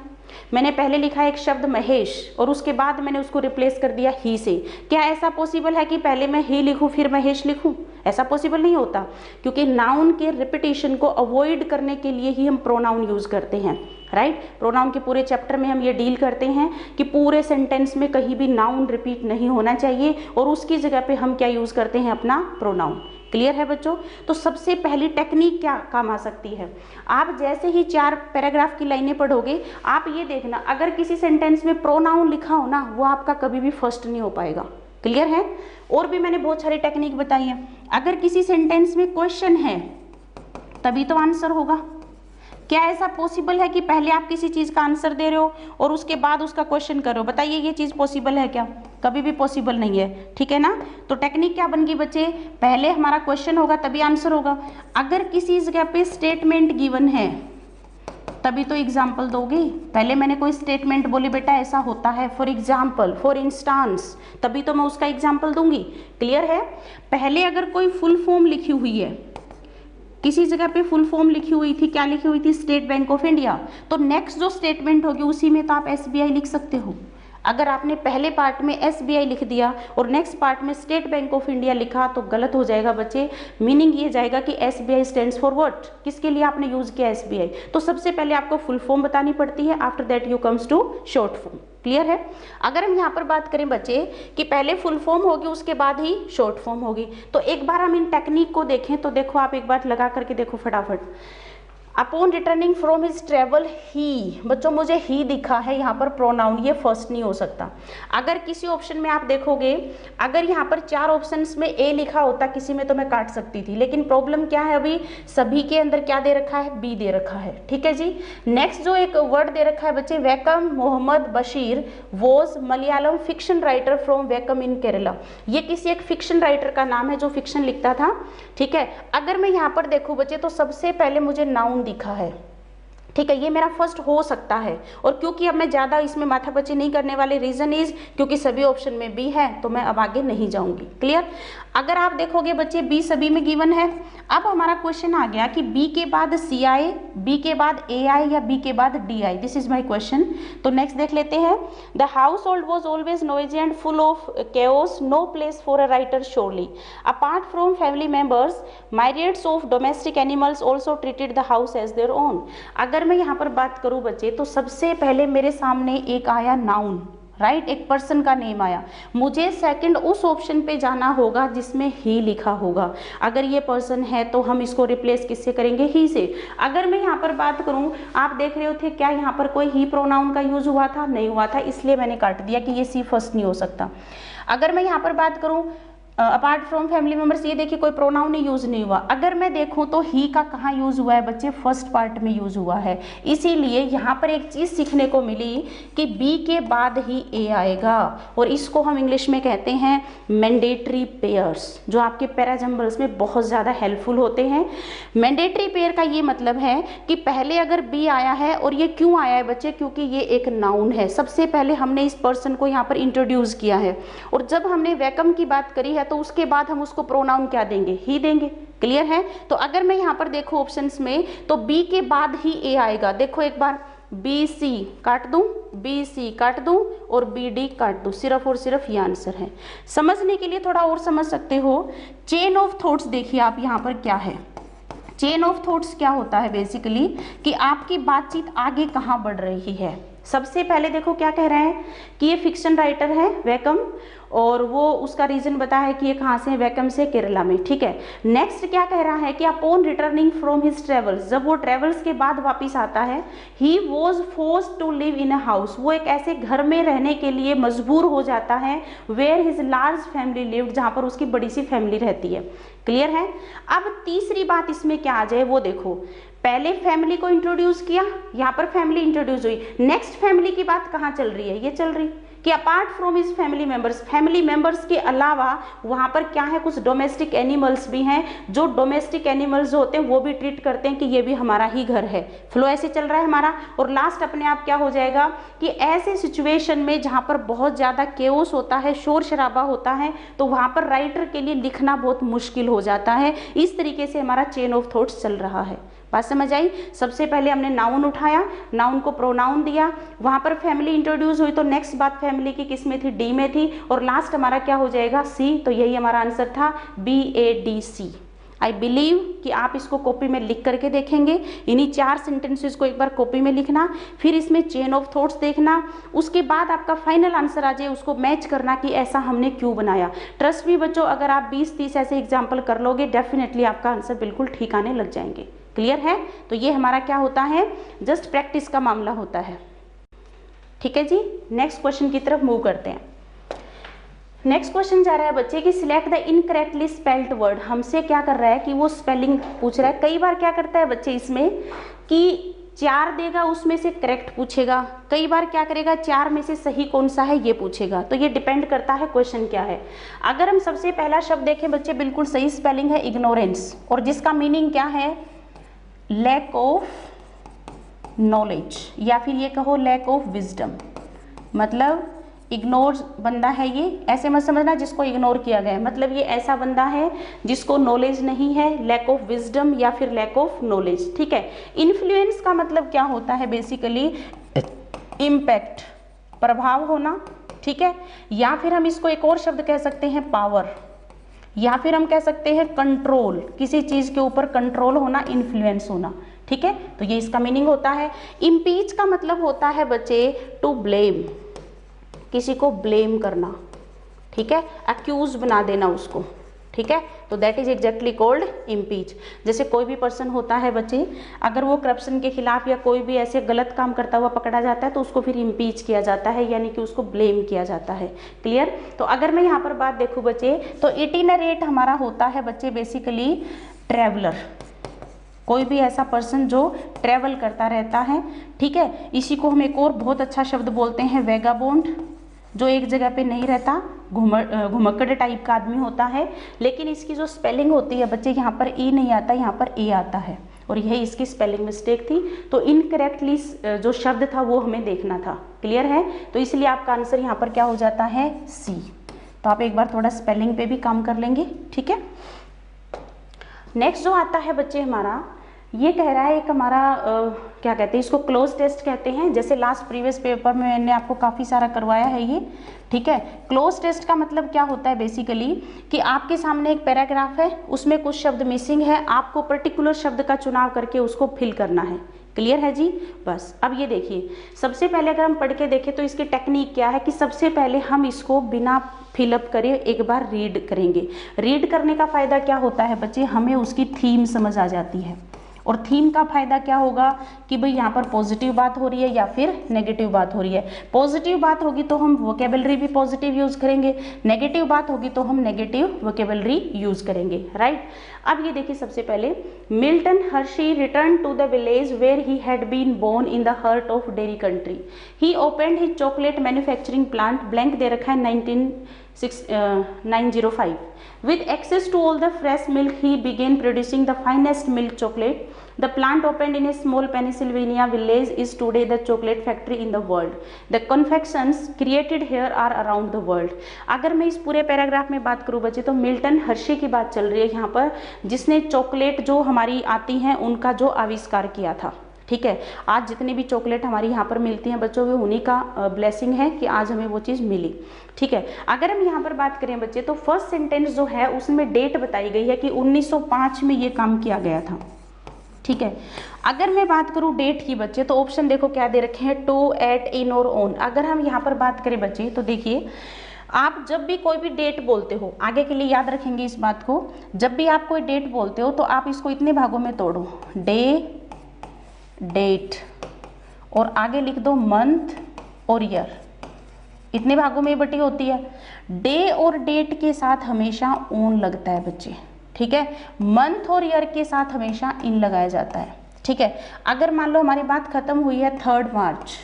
मैंने पहले लिखा एक शब्द महेश और उसके बाद मैंने उसको रिप्लेस कर दिया ही से। क्या ऐसा पॉसिबल है कि पहले मैं ही लिखूं फिर महेश लिखूं? ऐसा पॉसिबल नहीं होता, क्योंकि नाउन के रिपीटिशन को अवॉइड करने के लिए ही हम प्रोनाउन यूज करते हैं, राइट। प्रोनाउन के पूरे चैप्टर में हम ये डील करते हैं कि पूरे सेंटेंस में कहीं भी नाउन रिपीट नहीं होना चाहिए और उसकी जगह पे हम क्या यूज करते हैं? अपना प्रोनाउन। क्लियर है बच्चों? तो सबसे पहली टेक्निक क्या काम आ सकती है? आप जैसे ही 4 पैराग्राफ की लाइनें पढ़ोगे, आप ये देखना, अगर किसी सेंटेंस में प्रोनाउन लिखा हो ना, वो आपका कभी भी फर्स्ट नहीं हो पाएगा। क्लियर है? और भी मैंने बहुत सारी टेक्निक बताई है। अगर किसी सेंटेंस में क्वेश्चन है तभी तो आंसर होगा। क्या ऐसा पॉसिबल है कि पहले आप किसी चीज का आंसर दे रहे हो और उसके बाद उसका क्वेश्चन करो? बताइए, ये चीज पॉसिबल है क्या? कभी भी पॉसिबल नहीं है, ठीक है ना। तो टेक्निक क्या बन गई बच्चे? पहले हमारा क्वेश्चन होगा तभी आंसर होगा। अगर किसी जगह पे स्टेटमेंट गिवन है तभी तो एग्जाम्पल दोगे। पहले मैंने कोई स्टेटमेंट बोली, बेटा ऐसा होता है, फॉर एग्जाम्पल, फॉर इंस्टांस, तभी तो मैं उसका एग्जाम्पल दूंगी। क्लियर है? पहले अगर कोई फुल फॉर्म लिखी हुई है, किसी जगह पे फुल फॉर्म लिखी हुई थी, क्या लिखी हुई थी? स्टेट बैंक ऑफ इंडिया, तो नेक्स्ट जो स्टेटमेंट होगी उसी में तो आप SBI लिख सकते हो। अगर आपने पहले पार्ट में SBI लिख दिया और नेक्स्ट पार्ट में स्टेट बैंक ऑफ इंडिया लिखा तो गलत हो जाएगा बच्चे। मीनिंग ये जाएगा कि SBI स्टैंड्स फॉर व्हाट, किसके लिए आपने यूज किया SBI। तो सबसे पहले आपको फुल फॉर्म बतानी पड़ती है, after that you comes to short form. Clear है? अगर हम यहाँ पर बात करें बच्चे कि पहले फुल फॉर्म होगी उसके बाद ही शॉर्ट फॉर्म होगी, तो एक बार हम इन टेक्निक को देखें तो देखो, आप एक बार लगा करके देखो फटाफट। Upon returning from his travel he, बच्चों मुझे ही दिखा है यहाँ पर प्रोनाउन, ये फर्स्ट नहीं हो सकता। अगर किसी ऑप्शन में आप देखोगे, अगर यहाँ पर 4 ऑप्शंस में ए लिखा होता किसी में तो मैं काट सकती थी, लेकिन प्रॉब्लम क्या है, अभी सभी के अंदर क्या दे रखा है? बी दे रखा है। ठीक है जी। नेक्स्ट जो एक वर्ड दे रखा है बच्चे, Vaikom Mohammad Basheer was Malayalam fiction writer from Vaikom in Kerala. ये किसी एक फिक्शन राइटर का नाम है जो फिक्शन लिखता था। ठीक है, अगर मैं यहाँ पर देखूँ बच्चे तो सबसे पहले मुझे नाउन दिखा है। ठीक है, ये मेरा फर्स्ट हो सकता है, और क्योंकि अब मैं ज्यादा इसमें माथापच्ची नहीं करने वाली, रीजन इज क्योंकि सभी ऑप्शन में बी है तो मैं अब आगे नहीं जाऊंगी। क्लियर? अगर आप देखोगे बच्चे बी सभी में गिवन है। अब हमारा क्वेश्चन आ गया कि बी के बाद सी आई, बी के बाद ए आई या बी के बाद D I, this is my question. तो नेक्स्ट देख लेते हैं। The household was always noisy and full of chaos, no place for a writer surely. Apart from family members, myriads of domestic animals also treated the house as their own. अगर मैं यहाँ पर बात करूं बच्चे तो सबसे पहले मेरे सामने एक आया नाउन, राइट, एक पर्सन का नेम आया। मुझे सेकंड उस ऑप्शन पे जाना होगा जिसमें ही लिखा होगा। अगर ये पर्सन है तो हम इसको रिप्लेस किससे करेंगे? ही से। अगर मैं यहाँ पर बात करूं, आप देख रहे थे क्या यहाँ पर कोई ही प्रोनाउन का यूज हुआ था? नहीं हुआ था, इसलिए मैंने काट दिया कि ये सी फर्स्ट नहीं हो सकता। अगर मैं यहाँ पर बात करूं अपार्ट फ्रॉम फैमिली मेंबर्स, ये देखिए कोई प्रोनाउन यूज नहीं हुआ। अगर मैं देखूं तो ही का कहाँ यूज हुआ है बच्चे? फर्स्ट पार्ट में यूज हुआ है। इसीलिए यहाँ पर एक चीज सीखने को मिली कि बी के बाद ही ए आएगा, और इसको हम इंग्लिश में कहते हैं मैंडेटरी पेयर्स, जो आपके पैराजम्बल्स में बहुत ज्यादा हेल्पफुल होते हैं। मैंडेटरी पेयर का ये मतलब है कि पहले अगर बी आया है, और ये क्यों आया है बच्चे? क्योंकि ये एक नाउन है। सबसे पहले हमने इस पर्सन को यहाँ पर इंट्रोड्यूस किया है, और जब हमने वेलकम की बात करी है तो उसके बाद हम उसको प्रोनाउन क्या देंगे? ही देंगे। क्लियर है? तो अगर मैं यहाँ पर देखूं ऑप्शंस में तो बी के बाद ही ए आएगा। देखो एक बार, बी सी काट दूं, बी सी काट दूं और बी डी काट दूं, सिर्फ और सिर्फ ये आंसर है। समझने के लिए थोड़ा और समझ सकते हो। चेन ऑफ थॉट्स देखिए आप यहाँ पर क्या है। चेन ऑफ थॉट्स क्या होता है बेसिकली कि आपकी बातचीत आगे कहाँ बढ़ रही है। सबसे पहले देखो क्या कह रहे हैं कि ये फिक्शन राइटर है वैकम, और वो उसका रीजन बताया है कि ये कहाँ से है? वैकम से, केरला में। ठीक है, नेक्स्ट क्या कह रहा है कि upon returning from his travels, जब वो ट्रेवल्स के बाद वापिस आता है, he was forced to live in a house, वो एक ऐसे घर में रहने के लिए मजबूर हो जाता है, where his large family lived, जहाँ पर उसकी बड़ी सी फैमिली रहती है। क्लियर है? अब तीसरी बात इसमें क्या आ जाए वो देखो। पहले फैमिली को इंट्रोड्यूस किया, यहाँ पर फैमिली इंट्रोड्यूस हुई, नेक्स्ट फैमिली की बात कहाँ चल रही है? ये चल रही कि apart from his family members, family members के अलावा वहां पर क्या है? कुछ डोमेस्टिक एनिमल्स भी हैं, जो डोमेस्टिक एनिमल्स जो होते हैं वो भी ट्रीट करते हैं कि ये भी हमारा ही घर है। फ्लो ऐसे चल रहा है हमारा, और लास्ट अपने आप क्या हो जाएगा कि ऐसे सिचुएशन में जहां पर बहुत ज्यादा केओस होता है, शोर शराबा होता है, तो वहां पर राइटर के लिए लिखना बहुत मुश्किल हो जाता है। इस तरीके से हमारा चेन ऑफ थॉट्स चल रहा है। बात समझ आई। सबसे पहले हमने नाउन उठाया, नाउन को प्रोनाउन दिया, वहां पर फैमिली इंट्रोड्यूस हुई, तो नेक्स्ट बात फैमिली की किस में थी, डी में थी, और लास्ट हमारा क्या हो जाएगा, सी। तो यही हमारा आंसर था, BADC। आई बिलीव कि आप इसको कॉपी में लिख करके देखेंगे। इन्हीं 4 सेंटेंसेस को एक बार कॉपी में लिखना, फिर इसमें चेन ऑफ थॉट्स देखना, उसके बाद आपका फाइनल आंसर आ जाए, उसको मैच करना कि ऐसा हमने क्यों बनाया। ट्रस्ट भी बच्चों, अगर आप 20-30 ऐसे एग्जाम्पल कर लोगे, डेफिनेटली आपका आंसर बिल्कुल ठीक आने लग जाएंगे। क्लियर है। तो ये हमारा क्या होता है, जस्ट प्रैक्टिस का मामला होता है। ठीक है जी, नेक्स्ट क्वेश्चन की तरफ मूव करते हैं। नेक्स्ट क्वेश्चन जा रहा है बच्चे कि select the incorrectly spelled word. हमसे क्या कर रहा है कि वो स्पेलिंग पूछ रहा है। कई बार क्या करता है बच्चे इसमें कि 4 देगा, उसमें से करेक्ट पूछेगा, कई बार क्या करेगा 4 में से सही कौन सा है ये पूछेगा। तो ये डिपेंड करता है क्वेश्चन क्या है। अगर हम सबसे पहला शब्द देखें बच्चे, बिल्कुल सही स्पेलिंग है इग्नोरेंस, और जिसका मीनिंग क्या है, लैक ऑफ नॉलेज, या फिर ये कहो लैक ऑफ विजडम। मतलब इग्नोर बंदा है ये, ऐसे मत समझना जिसको इग्नोर किया गया है, मतलब ये ऐसा बंदा है जिसको नॉलेज नहीं है, लैक ऑफ विजडम या फिर लैक ऑफ नॉलेज। ठीक है। इन्फ्लुएंस का मतलब क्या होता है, बेसिकली इम्पैक्ट, प्रभाव होना। ठीक है। या फिर हम इसको एक और शब्द कह सकते हैं, पावर, या फिर हम कह सकते हैं कंट्रोल, किसी चीज के ऊपर कंट्रोल होना, इन्फ्लुएंस होना। ठीक है। तो ये इसका मीनिंग होता है। इम्पीच का मतलब होता है बच्चे टू ब्लेम, किसी को ब्लेम करना। ठीक है। अक्यूज बना देना उसको। ठीक है। तो that is exactly called impeach. जैसे कोई भी पर्सन होता है बच्चे, अगर वो करप्शन के खिलाफ या कोई भी ऐसे गलत काम करता हुआ पकड़ा जाता है तो उसको फिर इम्पीच किया जाता है, यानी कि उसको ब्लेम किया जाता है। क्लियर। तो अगर मैं यहाँ पर बात देखूँ बच्चे, तो इटिनरेट हमारा होता है बच्चे बेसिकली ट्रैवलर, कोई भी ऐसा पर्सन जो ट्रैवल करता रहता है। ठीक है। इसी को हम एक और बहुत अच्छा शब्द बोलते हैं वेगाबोंड, जो एक जगह पे नहीं रहता, घुमक्कड़ टाइप का आदमी होता है। लेकिन इसकी जो स्पेलिंग होती है बच्चे, यहाँ पर ई नहीं आता, यहाँ पर ए आता है, और यही इसकी स्पेलिंग मिस्टेक थी। तो इनकरेक्टली जो शब्द था वो हमें देखना था। क्लियर है। तो इसलिए आपका आंसर यहाँ पर क्या हो जाता है, सी। तो आप एक बार थोड़ा स्पेलिंग पे भी काम कर लेंगे। ठीक है। नेक्स्ट जो आता है बच्चे हमारा, ये कह रहा है एक हमारा क्या कहते हैं इसको, क्लोज टेस्ट कहते हैं। जैसे लास्ट प्रीवियस पेपर में मैंने आपको काफ़ी सारा करवाया है ये। ठीक है। क्लोज टेस्ट का मतलब क्या होता है बेसिकली, कि आपके सामने एक पैराग्राफ है, उसमें कुछ शब्द मिसिंग है, आपको पर्टिकुलर शब्द का चुनाव करके उसको फिल करना है। क्लियर है जी। बस अब ये देखिए, सबसे पहले अगर हम पढ़ के देखें तो इसकी टेक्निक क्या है कि सबसे पहले हम इसको बिना फिलअप करे एक बार रीड करेंगे। रीड करने का फायदा क्या होता है बच्चे, हमें उसकी थीम समझ आ जाती है। और थीम का फायदा क्या होगा कि भाई यहाँ पर पॉजिटिव बात हो रही है या फिर नेगेटिव बात हो रही है। पॉजिटिव बात होगी तो हम वोकेबलरी भी पॉजिटिव यूज करेंगे, नेगेटिव बात होगी तो हम नेगेटिव वोकेबलरी यूज करेंगे। राइट। अब ये देखिए, सबसे पहले Milton Hershey return to the village where he had been born in the heart of dairy country. He opened his chocolate manufacturing plant, blank दे रखा है 905। With access to all the fresh milk, he began producing the finest milk chocolate. The plant opened in a small Pennsylvania village is today the chocolate factory in the world. The confections created here are around the world. अगर मैं इस पूरे paragraph में बात करूँ बच्चे, तो Milton Hershey की बात चल रही है यहाँ पर, जिसने चॉकलेट जो हमारी आती हैं उनका जो आविष्कार किया था। ठीक है। आज जितनी भी चॉकलेट हमारी यहाँ पर मिलती हैं बच्चों, वो उन्हीं का ब्लेसिंग है कि आज हमें वो चीज़ मिली। ठीक है। अगर हम यहाँ पर बात करें बच्चे, तो फर्स्ट सेंटेंस जो है उसमें डेट बताई गई है कि 1905 में ये काम किया गया था। ठीक है। अगर मैं बात करूँ डेट की बच्चे, तो ऑप्शन देखो क्या दे रखे हैं, टू, एट, इन और ऑन। अगर हम यहाँ पर बात करें बच्चे, तो देखिए आप जब भी कोई भी डेट बोलते हो, आगे के लिए याद रखेंगे इस बात को, जब भी आप कोई डेट बोलते हो तो आप इसको इतने भागों में तोड़ो, डे, डेट, और आगे लिख दो मंथ और ईयर। इतने भागों में बटी होती है। डे और डेट के साथ हमेशा ऑन लगता है बच्चे। ठीक है। मंथ और ईयर के साथ हमेशा इन लगाया जाता है। ठीक है। अगर मान लो हमारी बात खत्म हुई है 3 मार्च,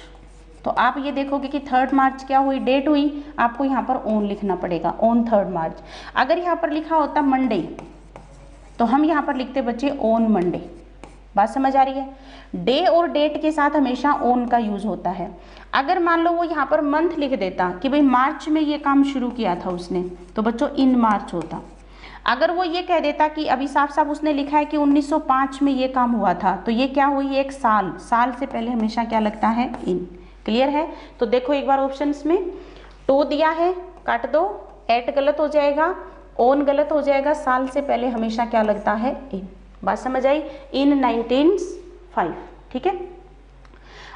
तो आप ये देखोगे कि 3 मार्च क्या हुई, डेट हुई, आपको यहाँ पर ऑन लिखना पड़ेगा, ऑन 3 मार्च। अगर यहाँ पर लिखा होता मंडे, तो हम यहाँ पर लिखते बच्चे ऑन मंडे। बात समझ आ रही है। डे और डेट के साथ हमेशा ऑन का यूज होता है। अगर मान लो वो यहाँ पर मंथ लिख देता कि भाई मार्च में ये काम शुरू किया था उसने, तो बच्चों इन मार्च होता। अगर वो ये कह देता कि अभी साफ साफ उसने लिखा है कि 1905 में ये काम हुआ था, तो ये क्या हुई, एक साल, साल से पहले हमेशा क्या लगता है, इन। क्लियर है? तो देखो एक बार ऑप्शंस में, टू दिया है, काट दो, एट गलत हो जाएगा, ऑन गलत हो जाएगा, साल से पहले हमेशा क्या लगता है, इन। बात समझ आई? इन 1905। ठीक है।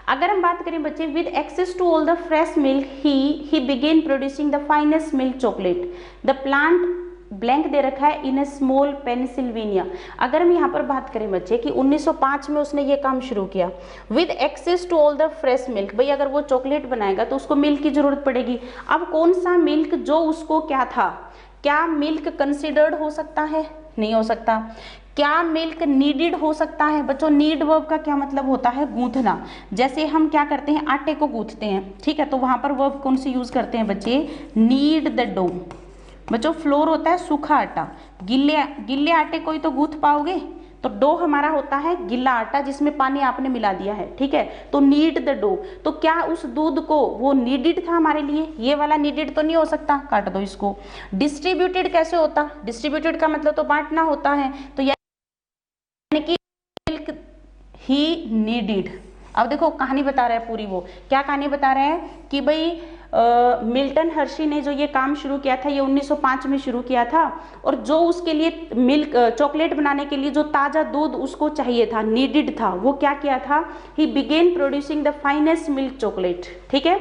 अगर हम बात करें बच्चे, with access to all the fresh milk he began producing the finest milk chocolate, the plant blank दे रखा है इन ए स्मॉल पेनिसिल्वेनिया। अगर हम यहाँ पर बात करें बच्चे कि 1905 में उसने ये काम शुरू किया, with access to all the fresh milk, भाई अगर वो चॉकलेट बनाएगा तो उसको मिल्क की जरूरत पड़ेगी। अब कौन सा मिल्क जो उसको क्या था, क्या मिल्क कंसिडर्ड हो सकता है, नहीं हो सकता। क्या मिल्क नीडेड हो सकता है? बच्चों नीड वर्ब का क्या मतलब होता है, गूंथना। जैसे हम क्या करते हैं, आटे को गूंथते हैं, ठीक है, तो वहां पर वर्ब कौन सी यूज करते हैं बच्चे, नीड द डो। बच्चों फ्लोर होता है सूखा आटा, गिल्ले आटे को ही तो गूंथ पाओगे, तो डो हमारा होता है गिल्ला आटा जिसमें पानी आपने मिला दिया है, ठीक है, तो नीड द डो। तो क्या उस दूध को वो नीडेड था हमारे लिए, ये वाला नीडेड तो नहीं हो सकता, काट दो इसको। डिस्ट्रीब्यूटेड कैसे होता, डिस्ट्रीब्यूटेड का मतलब तो बांटना होता है, तो यानी कि मिल्क ही नीडेड। अब देखो कहानी बता रहा है पूरी, वो क्या कहानी बता रहा है कि भाई मिल्टन हर्शी ने जो ये काम शुरू किया था, ये 1905 में शुरू किया था, और जो उसके लिए मिल्क चॉकलेट बनाने के लिए जो ताज़ा दूध उसको चाहिए था, नीडेड था, वो क्या किया था, ही began producing the finest milk chocolate. ठीक है।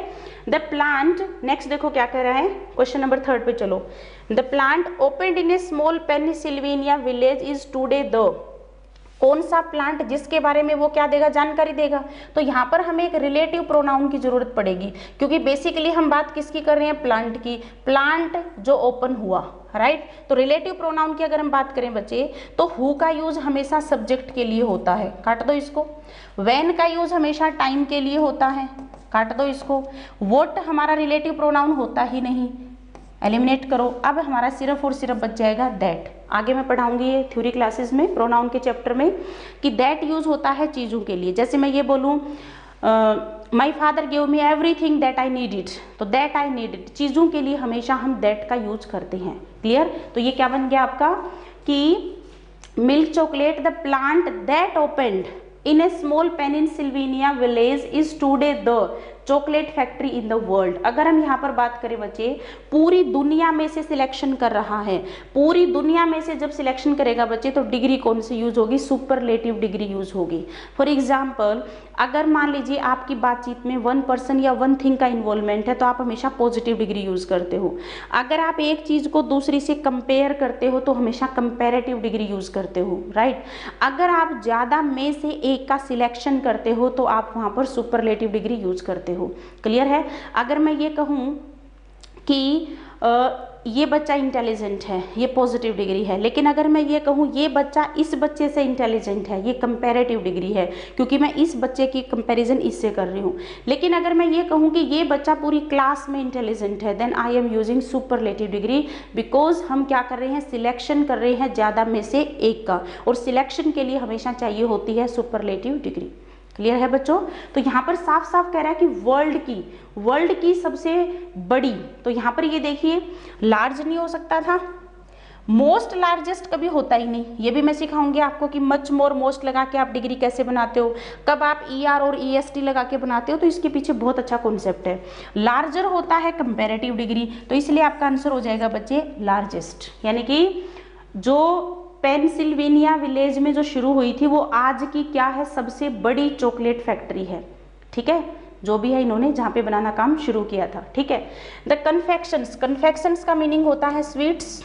द प्लांट, नेक्स्ट देखो क्या कह रहा है, क्वेश्चन नंबर 3 पे चलो। The plant opened in A small Pennsylvania village is today the, कौन सा प्लांट जिसके बारे में वो क्या देगा, जानकारी देगा। तो यहाँ पर हमें एक रिलेटिव प्रोनाउन की जरूरत पड़ेगी, क्योंकि बेसिकली हम बात किसकी कर रहे हैं, प्लांट की, प्लांट जो ओपन हुआ, राइट। तो रिलेटिव प्रोनाउन की अगर हम बात करें बच्चे, तो हु का यूज हमेशा सब्जेक्ट के लिए होता है, काट दो इसको। व्हेन का यूज हमेशा टाइम के लिए होता है, काट दो इसको। व्हाट हमारा रिलेटिव प्रोनाउन होता ही नहीं, एलिमिनेट करो। अब हमारा सिर्फ और सिर्फ बच जाएगा दैट। आगे मैं पढ़ाऊंगी ये थ्योरी क्लासेस में, प्रोनाउन के चैप्टर में, कि दैट यूज होता है चीज़ों के लिए। जैसे मैं ये बोलूँ, my father give me everything that I needed, तो दैट आई नीडेड, चीज़ों के लिए हमेशा हम दैट का यूज करते हैं। क्लियर? तो ये क्या बन गया आपका कि milk chocolate, the plant that opened in A small Pennsylvania village is today the chocolate factory in the world. अगर हम यहाँ पर बात करें बच्चे, पूरी दुनिया में से सिलेक्शन कर रहा है, पूरी दुनिया में से जब सिलेक्शन करेगा बच्चे, तो डिग्री कौन सी यूज होगी, सुपरलेटिव डिग्री यूज होगी। फॉर एग्जाम्पल, अगर मान लीजिए आपकी बातचीत में 1 पर्सन या 1 थिंग का इन्वॉल्वमेंट है, तो आप हमेशा पॉजिटिव डिग्री यूज करते हो। अगर आप एक चीज को दूसरी से कंपेयर करते हो, तो हमेशा कंपेरेटिव डिग्री यूज करते हो, राइट। अगर आप ज्यादा में से एक का सिलेक्शन करते हो, तो आप वहां पर सुपरलेटिव डिग्री यूज करते हो। क्लियर है? अगर मैं ये कहूं कि ये बच्चा इंटेलिजेंट है, ये पॉजिटिव डिग्री है, लेकिन अगर मैं ये कहूँ ये बच्चा इस बच्चे से इंटेलिजेंट है, ये कंपैरेटिव डिग्री है, क्योंकि मैं इस बच्चे की कंपैरिजन इससे कर रही हूँ। लेकिन अगर मैं ये कहूँ कि ये बच्चा पूरी क्लास में इंटेलिजेंट है, then I am using superlative degree, because हम क्या कर रहे हैं, सिलेक्शन कर रहे हैं ज़्यादा में से एक का, और सिलेक्शन के लिए हमेशा चाहिए होती है सुपरलेटिव डिग्री। क्लियर है बच्चों? तो यहाँ पर साफ साफ कह रहा है कि वर्ल्ड की सबसे बड़ी, तो यहाँ पर ये देखिए लार्ज नहीं हो सकता था, मोस्ट लार्जेस्ट कभी होता ही नहीं। ये भी मैं सिखाऊंगी आपको कि मच मोर मोस्ट लगा के आप डिग्री कैसे बनाते हो, कब आप ER और EST लगा के बनाते हो, तो इसके पीछे बहुत अच्छा कॉन्सेप्ट है। लार्जर होता है कंपैरेटिव डिग्री, तो इसलिए आपका आंसर हो जाएगा बच्चे लार्जेस्ट, यानी कि जो पेंसिल्वेनिया विलेज में जो शुरू हुई थी, वो आज की क्या है, सबसे बड़ी चॉकलेट फैक्ट्री है। ठीक है, जो भी है इन्होंने जहाँ पे बनाना काम शुरू किया था। ठीक है। द कन्फेक्शंस का मीनिंग होता है स्वीट्स,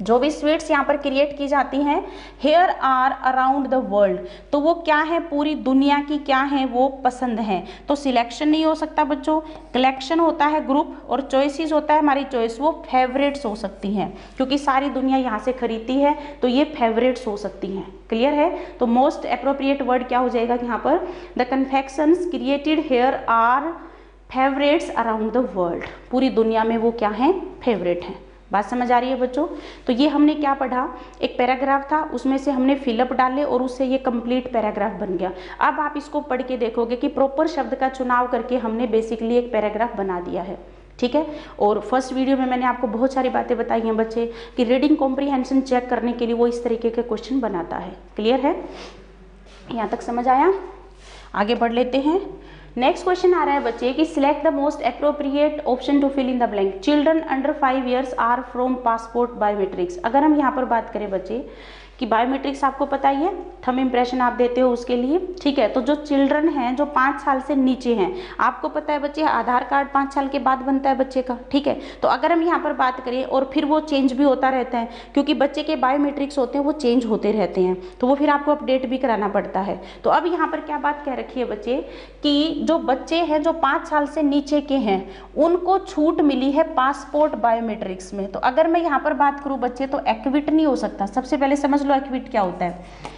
जो भी स्वीट्स यहाँ पर क्रिएट की जाती हैं। Here are around the world, तो वो क्या है, पूरी दुनिया की क्या है, वो पसंद है। तो सिलेक्शन नहीं हो सकता बच्चों, कलेक्शन होता है ग्रुप, और चॉइसेस होता है हमारी चॉइस, वो फेवरेट्स हो सकती हैं, क्योंकि सारी दुनिया यहाँ से खरीदती है, तो ये फेवरेट्स हो सकती हैं। क्लियर है? तो मोस्ट अप्रोप्रिएट वर्ड क्या हो जाएगा यहाँ पर, the confections created here are favourites around the world, पूरी दुनिया में वो क्या है, फेवरेट हैं। बात समझ आ रही है बच्चों? तो ये हमने क्या पढ़ा, एक पैराग्राफ था, उसमें से हमने फिलअप डाले और उससे ये कंप्लीट पैराग्राफ बन गया। अब आप इसको पढ़ के देखोगे कि प्रॉपर शब्द का चुनाव करके हमने बेसिकली एक पैराग्राफ बना दिया है। ठीक है। और फर्स्ट वीडियो में मैंने आपको बहुत सारी बातें बताई हैं बच्चे कि रीडिंग कॉम्प्रीहेंशन चेक करने के लिए वो इस तरीके के क्वेश्चन बनाता है। क्लियर है, यहाँ तक समझ आया? आगे बढ़ लेते हैं। नेक्स्ट क्वेश्चन आ रहा है बच्चे कि select the most appropriate option to fill in the blank. Children under 5 years are from passport biometrics. अगर हम यहाँ पर बात करें बच्चे कि बायोमेट्रिक्स आपको पता ही है, थंब इम्प्रेशन आप देते हो उसके लिए, ठीक है। तो जो चिल्ड्रन हैं जो 5 साल से नीचे हैं, आपको पता है बच्चे आधार कार्ड 5 साल के बाद बनता है बच्चे का, ठीक है। तो अगर हम यहाँ पर बात करें और फिर वो चेंज भी होता रहता है क्योंकि बच्चे के बायोमेट्रिक्स होते हैं वो चेंज होते रहते हैं, तो वो फिर आपको अपडेट भी कराना पड़ता है। तो अब यहाँ पर क्या बात कह रखी है बच्चे कि जो बच्चे हैं जो 5 साल से नीचे के हैं उनको छूट मिली है पासपोर्ट बायोमेट्रिक्स में। तो अगर मैं यहाँ पर बात करूँ बच्चे तो एक्विट नहीं हो सकता। सबसे पहले समझ लो एक्विट क्या होता है।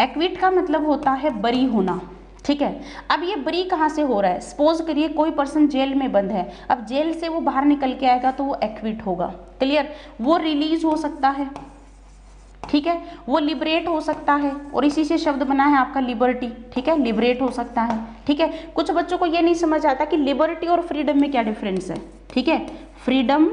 एक्विट का मतलब होता है बरी होना, ठीक है। अब ये बरी कहाँ से हो रहा है? सपोज करिए कोई पर्सन जेल में बंद है, अब जेल से वो बाहर निकल के आएगा तो वो एक्विट होगा। क्लियर? वो रिलीज हो सकता है, ठीक है, वो लिबरेट हो सकता है, और इसी से शब्द बना है आपका लिबर्टी, ठीक है, लिबरेट हो सकता है, ठीक है। कुछ बच्चों को ये नहीं समझ आता कि लिबर्टी और फ्रीडम में क्या डिफरेंस है, ठीक है। फ्रीडम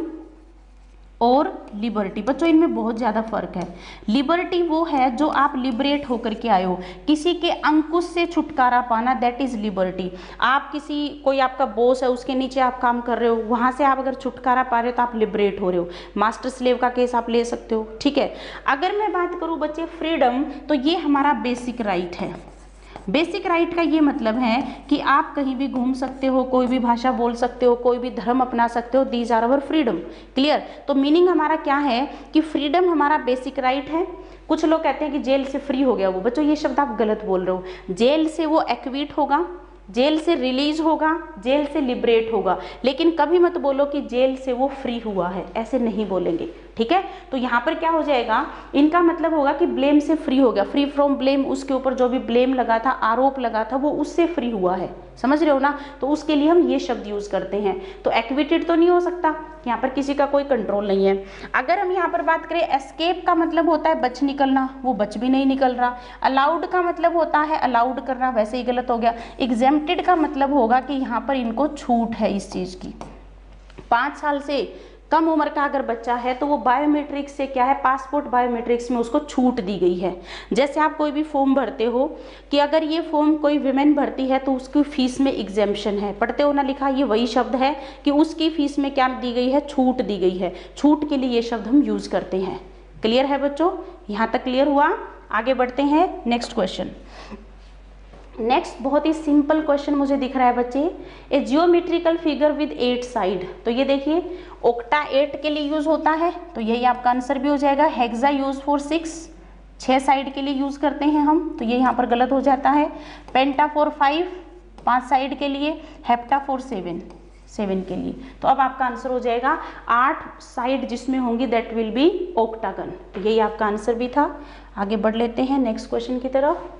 और लिबर्टी, बच्चों इनमें बहुत ज़्यादा फर्क है। लिबर्टी वो है जो आप लिबरेट होकर के आए हो, किसी के अंकुश से छुटकारा पाना, दैट इज लिबर्टी। आप किसी कोई आपका बॉस है उसके नीचे आप काम कर रहे हो, वहाँ से आप अगर छुटकारा पा रहे हो तो आप लिबरेट हो रहे हो। मास्टर स्लेव का केस आप ले सकते हो, ठीक है। अगर मैं बात करूँ बच्चे फ्रीडम, तो ये हमारा बेसिक राइट है। बेसिक राइट का ये मतलब है कि आप कहीं भी घूम सकते हो, कोई भी भाषा बोल सकते हो, कोई भी धर्म अपना सकते हो, these are our freedom. Clear? तो मीनिंग हमारा क्या है कि फ्रीडम हमारा बेसिक राइट है। कुछ लोग कहते हैं कि जेल से फ्री हो गया वो, बच्चों ये शब्द आप गलत बोल रहे हो। जेल से वो एक्विट होगा, जेल से रिलीज होगा, जेल से लिबरेट होगा, लेकिन कभी मत बोलो कि जेल से वो फ्री हुआ है, ऐसे नहीं बोलेंगे, ठीक है। तो यहाँ पर क्या हो जाएगा, इनका मतलब होगा कि ब्लेम से फ्री हो गया, फ्री फ्रॉम ब्लेम, उसके ऊपर जो भी ब्लेम लगा था, आरोप लगा था, वो उससे फ्री हुआ है। समझ रहे हो ना? तो उसके लिए हम ये शब्द यूज करते हैं। तो एक्विटेड तो नहीं हो सकता, यहाँ पर किसी का कोई कंट्रोल नहीं है। अगर हम यहाँ पर बात करें एस्केप का मतलब होता है बच निकलना, वो बच भी नहीं निकल रहा। अलाउड का मतलब होता है अलाउड करना, वैसे ही गलत हो गया। एग्जेम्प्टेड का मतलब होगा कि यहाँ पर इनको छूट है इस चीज की। 5 साल से कम उम्र का अगर बच्चा है तो वो बायोमेट्रिक्स से क्या है, पासपोर्ट बायोमेट्रिक्स में उसको छूट दी गई है। जैसे आप कोई भी फॉर्म भरते हो कि अगर ये फॉर्म कोई विमेन भरती है तो उसकी फीस में एग्जेम्पशन है, पढ़ते हो ना लिखा, ये वही शब्द है कि उसकी फीस में क्या दी गई है, छूट दी गई है। छूट के लिए ये शब्द हम यूज करते हैं। क्लियर है बच्चों? यहाँ तक क्लियर हुआ? आगे बढ़ते हैं नेक्स्ट क्वेश्चन। नेक्स्ट बहुत ही सिंपल क्वेश्चन मुझे दिख रहा है बच्चे, ए जियोमेट्रिकल फिगर विद 8 साइड। तो ये देखिए ओक्टा 8 के लिए यूज होता है, तो यही आपका आंसर भी हो जाएगा। हेक्सा यूज फॉर 6 साइड के लिए यूज करते हैं हम, तो ये यहाँ पर गलत हो जाता है। पेंटा फॉर 5 साइड के लिए, हेप्टा फॉर 7 के लिए। तो अब आपका आंसर हो जाएगा 8 साइड जिसमें होंगी दैट विल बी ओक्टागन। तो यही आपका आंसर भी था। आगे बढ़ लेते हैं नेक्स्ट क्वेश्चन की तरफ।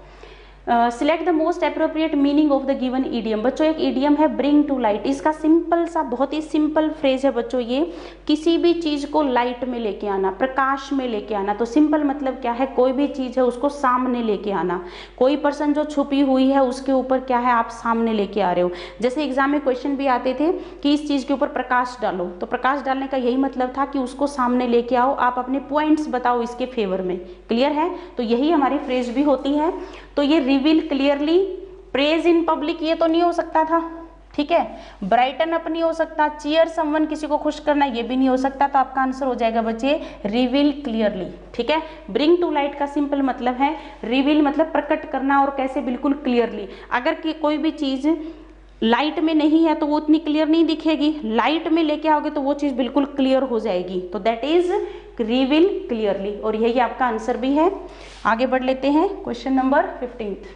Select the most appropriate meaning of the given idiom. बच्चों एक ईडियम है ब्रिंग टू लाइट। इसका सिंपल सा बहुत ही सिंपल फ्रेज है बच्चों, ये किसी भी चीज को लाइट में लेके आना, प्रकाश में लेके आना। तो सिंपल मतलब क्या है, कोई भी चीज है उसको सामने लेके आना। कोई पर्सन जो छुपी हुई है उसके ऊपर क्या है, आप सामने लेके आ रहे हो। जैसे एग्जाम में क्वेश्चन भी आते थे कि इस चीज के ऊपर प्रकाश डालो, तो प्रकाश डालने का यही मतलब था कि उसको सामने लेके आओ, आप अपने पॉइंट्स बताओ इसके फेवर में। क्लियर है? तो यही हमारी फ्रेज भी होती है। तो ये reveal clearly, praise in public ये तो नहीं हो सकता था, ठीक है। ब्राइटन अप नहीं हो सकता, चीयर समवन किसी को खुश करना ये भी नहीं हो सकता। तो आपका आंसर हो जाएगा बच्चे रिवील क्लियरली, ठीक है। ब्रिंग टू लाइट का सिंपल मतलब है रिवील मतलब प्रकट करना, और कैसे, बिल्कुल क्लियरली। अगर कि कोई भी चीज लाइट में नहीं है तो वो उतनी क्लियर नहीं दिखेगी, लाइट में लेके आओगे तो वो चीज बिल्कुल क्लियर हो जाएगी। तो दैट इज रिवील क्लियरली, और यही आपका आंसर भी है। आगे बढ़ लेते हैं question number 15।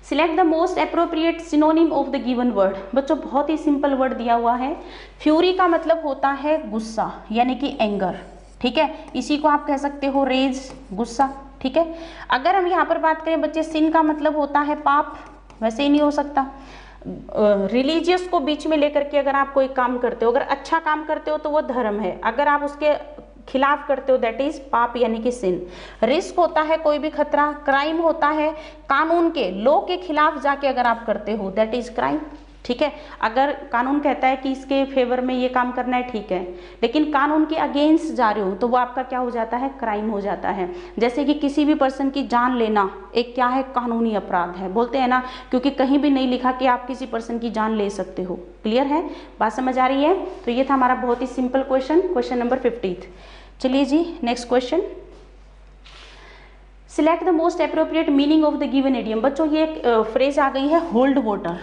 Select the most appropriate synonym of the given word. बच्चों बहुत ही सिंपल वर्ड दिया हुआ है। फ्यूरी का मतलब होता है गुस्सा, यानी कि एंगर, ठीक है। इसी को आप कह सकते हो रेज, गुस्सा, ठीक है। अगर हम यहाँ पर बात करें बच्चे, सिन का मतलब होता है पाप, वैसे ही नहीं हो सकता। रिलीजियस को बीच में लेकर के अगर आप कोई काम करते हो, अगर अच्छा काम करते हो तो वो धर्म है, अगर आप उसके खिलाफ करते हो दैट इज पाप यानी कि सिन। रिस्क होता है कोई भी खतरा, क्राइम होता है कानून के, लॉ के खिलाफ जाके अगर आप करते हो दैट इज क्राइम। ठीक है। अगर कानून कहता है कि इसके फेवर में ये काम करना है, ठीक है, लेकिन कानून के अगेंस्ट जा रहे हो तो वो आपका क्या हो जाता है, क्राइम हो जाता है। जैसे कि किसी भी पर्सन की जान लेना एक क्या है, कानूनी अपराध है, बोलते हैं ना, क्योंकि कहीं भी नहीं लिखा कि आप किसी पर्सन की जान ले सकते हो। क्लियर है, बात समझ आ रही है। तो ये था हमारा बहुत ही सिंपल क्वेश्चन, क्वेश्चन नंबर 50। चलिए जी next question. Select the most appropriate meaning of the given idiom. बच्चों ये फ्रेज आ गई है होल्ड वाटर,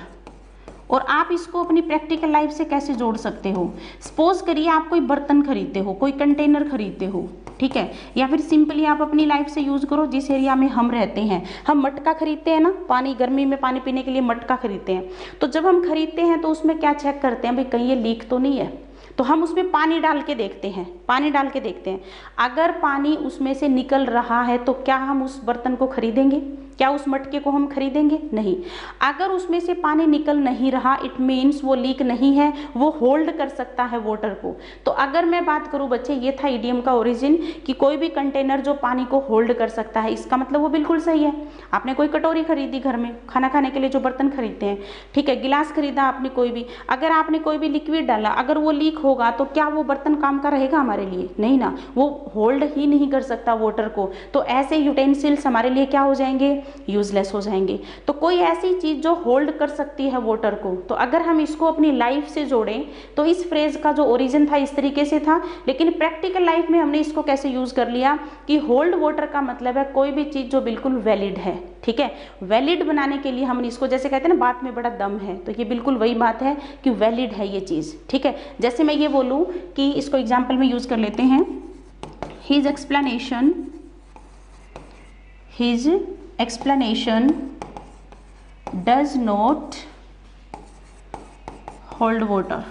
और आप इसको अपनी प्रैक्टिकल लाइफ से कैसे जोड़ सकते हो। सपोज करिए आप कोई बर्तन खरीदते हो, कोई कंटेनर खरीदते हो, ठीक है, या फिर सिंपली आप अपनी लाइफ से यूज करो। जिस एरिया में हम रहते हैं, हम मटका खरीदते हैं ना, पानी गर्मी में पानी पीने के लिए मटका खरीदते हैं। तो जब हम खरीदते हैं तो उसमें क्या चेक करते हैं, भाई कहीं ये लीक तो नहीं है, तो हम उसमें पानी डाल के देखते हैं, पानी डाल के देखते हैं। अगर पानी उसमें से निकल रहा है तो क्या हम उस बर्तन को खरीदेंगे, क्या उस मटके को हम खरीदेंगे, नहीं। अगर उसमें से पानी निकल नहीं रहा, इट मीन्स वो लीक नहीं है, वो होल्ड कर सकता है वाटर को। तो अगर मैं बात करूं बच्चे, ये था इडियम का ओरिजिन कि कोई भी कंटेनर जो पानी को होल्ड कर सकता है, इसका मतलब वो बिल्कुल सही है। आपने कोई कटोरी खरीदी घर में, खाना खाने के लिए जो बर्तन खरीदते हैं, ठीक है, गिलास खरीदा आपने कोई भी, अगर आपने कोई भी लिक्विड डाला, अगर वो लीक होगा तो क्या वो बर्तन काम का रहेगा हमारे लिए, नहीं ना, वो होल्ड ही नहीं कर सकता वाटर को। तो ऐसे यूटेंसिल्स हमारे लिए क्या हो जाएंगे, यूजलेस हो जाएंगे। तो कोई ऐसी चीज जो होल्ड कर सकती है वाटर को, तो अगर हम इसको अपनी लाइफ से जोड़ें तो इस फ्रेज का जो ओरिजिन था इस तरीके से था, लेकिन प्रैक्टिकल लाइफ में हमने इसको कैसे यूज कर लिया कि होल्ड वाटर का मतलब है कोई भी चीज जो बिल्कुल वैलिड है, ठीक है। वैलिड बनाने के लिए हम इसको जैसे कहते हैं ना, बात में बड़ा दम है, तो ये बिल्कुल वही बात है कि वैलिड है ये चीज, ठीक है। जैसे मैं ये बोलूं कि इसको एग्जाम्पल में यूज कर लेते हैं, his explanation does not hold water।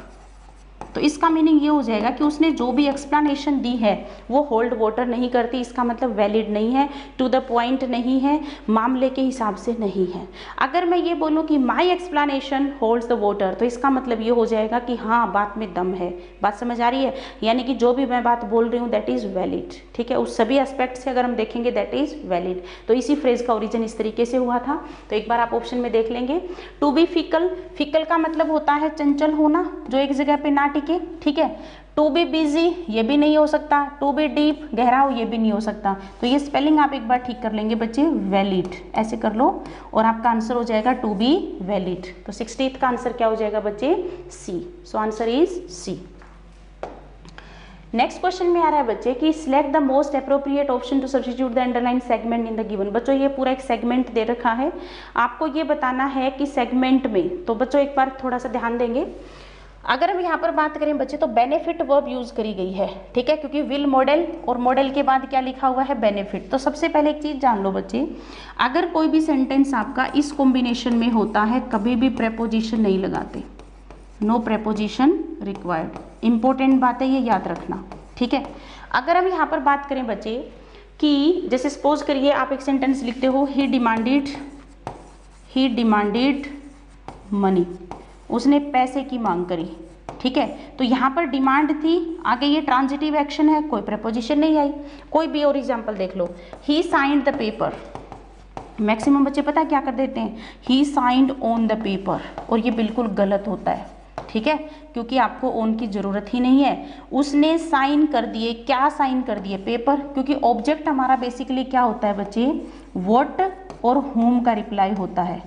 तो इसका मीनिंग ये हो जाएगा कि उसने जो भी एक्सप्लेनेशन दी है वो होल्ड वाटर नहीं करती, इसका मतलब वैलिड नहीं है, टू द पॉइंट नहीं है, मामले के हिसाब से नहीं है। अगर मैं ये बोलूँ कि my explanation holds the water, तो इसका मतलब ये हो जाएगा कि हाँ बात में दम है। बात समझ आ रही है, यानी कि जो भी मैं बात बोल रही हूँ दैट इज वैलिड, ठीक है, उस सभी एस्पेक्ट से अगर हम देखेंगे दैट इज वैलिड। तो इसी फ्रेज का ओरिजिन इस तरीके से हुआ था। तो एक बार आप ऑप्शन में देख लेंगे। टू बी फिकल, फिकल का मतलब होता है चंचल होना, जो एक जगह पे ना टिके, ठीक है। टू बी बिजी ये भी नहीं हो सकता, टू बी डीप गहरा हो ये भी नहीं हो सकता। तो ये स्पेलिंग आप एक बार ठीक कर लेंगे बच्चे, वैलिड ऐसे कर लो और आपका आंसर हो जाएगा टू बी वैलिड। तो 60th का आंसर क्या हो जाएगा बच्चे, C. So answer is C. Next question में आ रहा है बच्चे कि select the most appropriate option to substitute the underline segment in the given. बच्चों ये पूरा एक सेगमेंट दे रखा है, आपको ये बताना है कि सेगमेंट में, तो बच्चों एक बार थोड़ा सा ध्यान देंगे। अगर हम यहाँ पर बात करें बच्चे तो बेनिफिट वर्ब यूज करी गई है, ठीक है, क्योंकि विल मॉडल और मॉडल के बाद क्या लिखा हुआ है, बेनिफिट। तो सबसे पहले एक चीज जान लो बच्चे, अगर कोई भी सेंटेंस आपका इस कॉम्बिनेशन में होता है कभी भी प्रेपोजिशन नहीं लगाते, नो प्रेपोजिशन रिक्वायर्ड। इंपॉर्टेंट बात है ये याद रखना, ठीक है। अगर हम यहाँ पर बात करें बच्चे कि जैसे सपोज करिए आप एक सेंटेंस लिखते हो, ही डिमांडेड मनी, उसने पैसे की मांग करी, ठीक है। तो यहाँ पर डिमांड थी, आगे ये ट्रांजिटिव एक्शन है, कोई प्रेपोजिशन नहीं आई। कोई भी और एग्जांपल देख लो, he signed the paper, maximum बच्चे पता क्या कर देते हैं, he signed on the paper, और ये बिल्कुल गलत होता है, ठीक है, क्योंकि आपको ऑन की जरूरत ही नहीं है। उसने साइन कर दिए, क्या साइन कर दिए, पेपर, क्योंकि ऑब्जेक्ट हमारा बेसिकली क्या होता है बच्चे, व्हाट और होम का रिप्लाई होता है।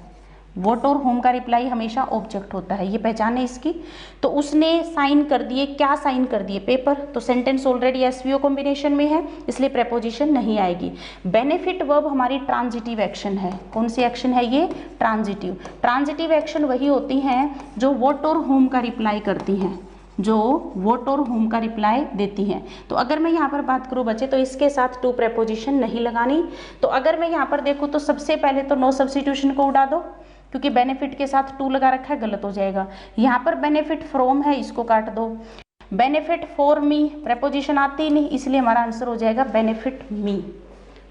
व्हाट और होम का रिप्लाई हमेशा ऑब्जेक्ट होता है, ये पहचान है इसकी। तो उसने साइन कर दिए, क्या साइन कर दिए, पेपर। तो सेंटेंस ऑलरेडी एसवीओ कॉम्बिनेशन में है, इसलिए प्रेपोजिशन नहीं आएगी। बेनिफिट वर्ब हमारी ट्रांजिटिव एक्शन है। कौन सी एक्शन है ये, ट्रांजिटिव। ट्रांजिटिव एक्शन वही होती हैं जो व्हाट और होम का रिप्लाई करती हैं, जो व्हाट और होम का रिप्लाई देती हैं। तो अगर मैं यहाँ पर बात करूँ बच्चे तो इसके साथ टू प्रेपोजिशन नहीं लगानी। तो अगर मैं यहाँ पर देखूँ तो सबसे पहले तो नो सब्स्टिट्यूशन को उड़ा दो, क्योंकि बेनिफिट के साथ टू लगा रखा है, गलत हो जाएगा। यहाँ पर बेनिफिट फ्रॉम है, इसको काट दो। बेनिफिट फॉर मी, प्रेपोजिशन आती ही नहीं, इसलिए हमारा आंसर हो जाएगा benefit me.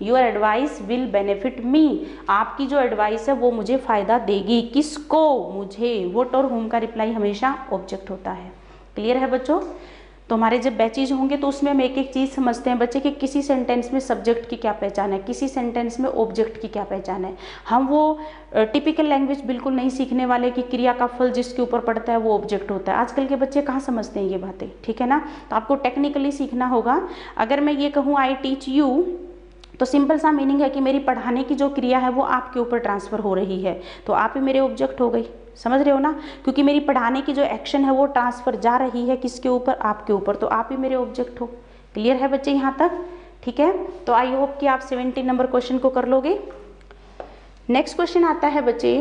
Your advice will benefit me, आपकी जो एडवाइस है वो मुझे फायदा देगी। किसको, मुझे। व्हाट और होम का रिप्लाई हमेशा ऑब्जेक्ट होता है। क्लियर है बच्चों। तो हमारे जब बैचेज होंगे तो उसमें हम एक एक चीज़ समझते हैं बच्चे कि किसी सेंटेंस में सब्जेक्ट की क्या पहचान है, किसी सेंटेंस में ऑब्जेक्ट की क्या पहचान है। हम वो टिपिकल लैंग्वेज बिल्कुल नहीं सीखने वाले कि क्रिया का फल जिसके ऊपर पड़ता है वो ऑब्जेक्ट होता है। आजकल के बच्चे कहाँ समझते हैं ये बातें, ठीक है ना। तो आपको टेक्निकली सीखना होगा। अगर मैं ये कहूँ आई टीच यू, तो सिंपल सा मीनिंग है कि मेरी पढ़ाने की जो क्रिया है वो आपके ऊपर ट्रांसफ़र हो रही है, तो आप ही मेरे ऑब्जेक्ट हो गई। समझ रहे हो ना, क्योंकि मेरी पढ़ाने की जो एक्शन है वो ट्रांसफ़र जा रही है किसके ऊपर, आपके ऊपर, तो आप ही मेरे ऑब्जेक्ट हो। क्लियर है बच्चे यहाँ तक, ठीक है। तो आई होप कि आप 70 नंबर क्वेश्चन को कर लोगे। नेक्स्ट क्वेश्चन आता है बच्चे,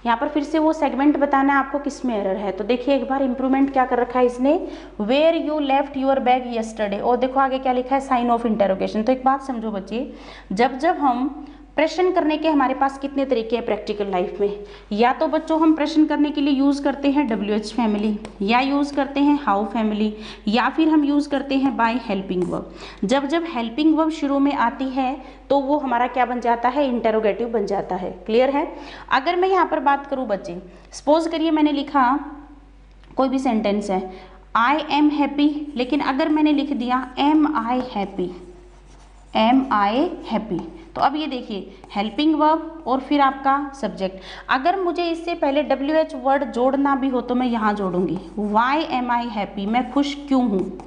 यहाँ पर फिर से वो सेगमेंट बताना है आपको किस में एरर है। तो देखिए एक बार इंप्रूवमेंट क्या कर रखा है इसने, where you left your bag yesterday, और देखो आगे क्या लिखा है, साइन ऑफ इंटरोगेशन। तो एक बात समझो बच्चे, जब जब हम प्रश्न करने के हमारे पास कितने तरीके हैं प्रैक्टिकल लाइफ में, या तो बच्चों हम प्रश्न करने के लिए यूज़ करते हैं WH फैमिली, या यूज़ करते हैं हाउ फैमिली, या फिर हम यूज़ करते हैं बाय हेल्पिंग वर्ब। जब जब हेल्पिंग वर्ब शुरू में आती है तो वो हमारा क्या बन जाता है, इंटरोगेटिव बन जाता है। क्लियर है। अगर मैं यहाँ पर बात करूँ बच्चे, सपोज करिए मैंने लिखा कोई भी सेंटेंस है, आई एम हैप्पी, लेकिन अगर मैंने लिख दिया एम आई हैप्पी, एम आई हैप्पी, तो अब ये देखिए हेल्पिंग वर्ब और फिर आपका सब्जेक्ट। अगर मुझे इससे पहले WH वर्ड जोड़ना भी हो तो मैं यहाँ जोड़ूंगी, वाई एम आई हैप्पी, मैं खुश क्यों हूँ,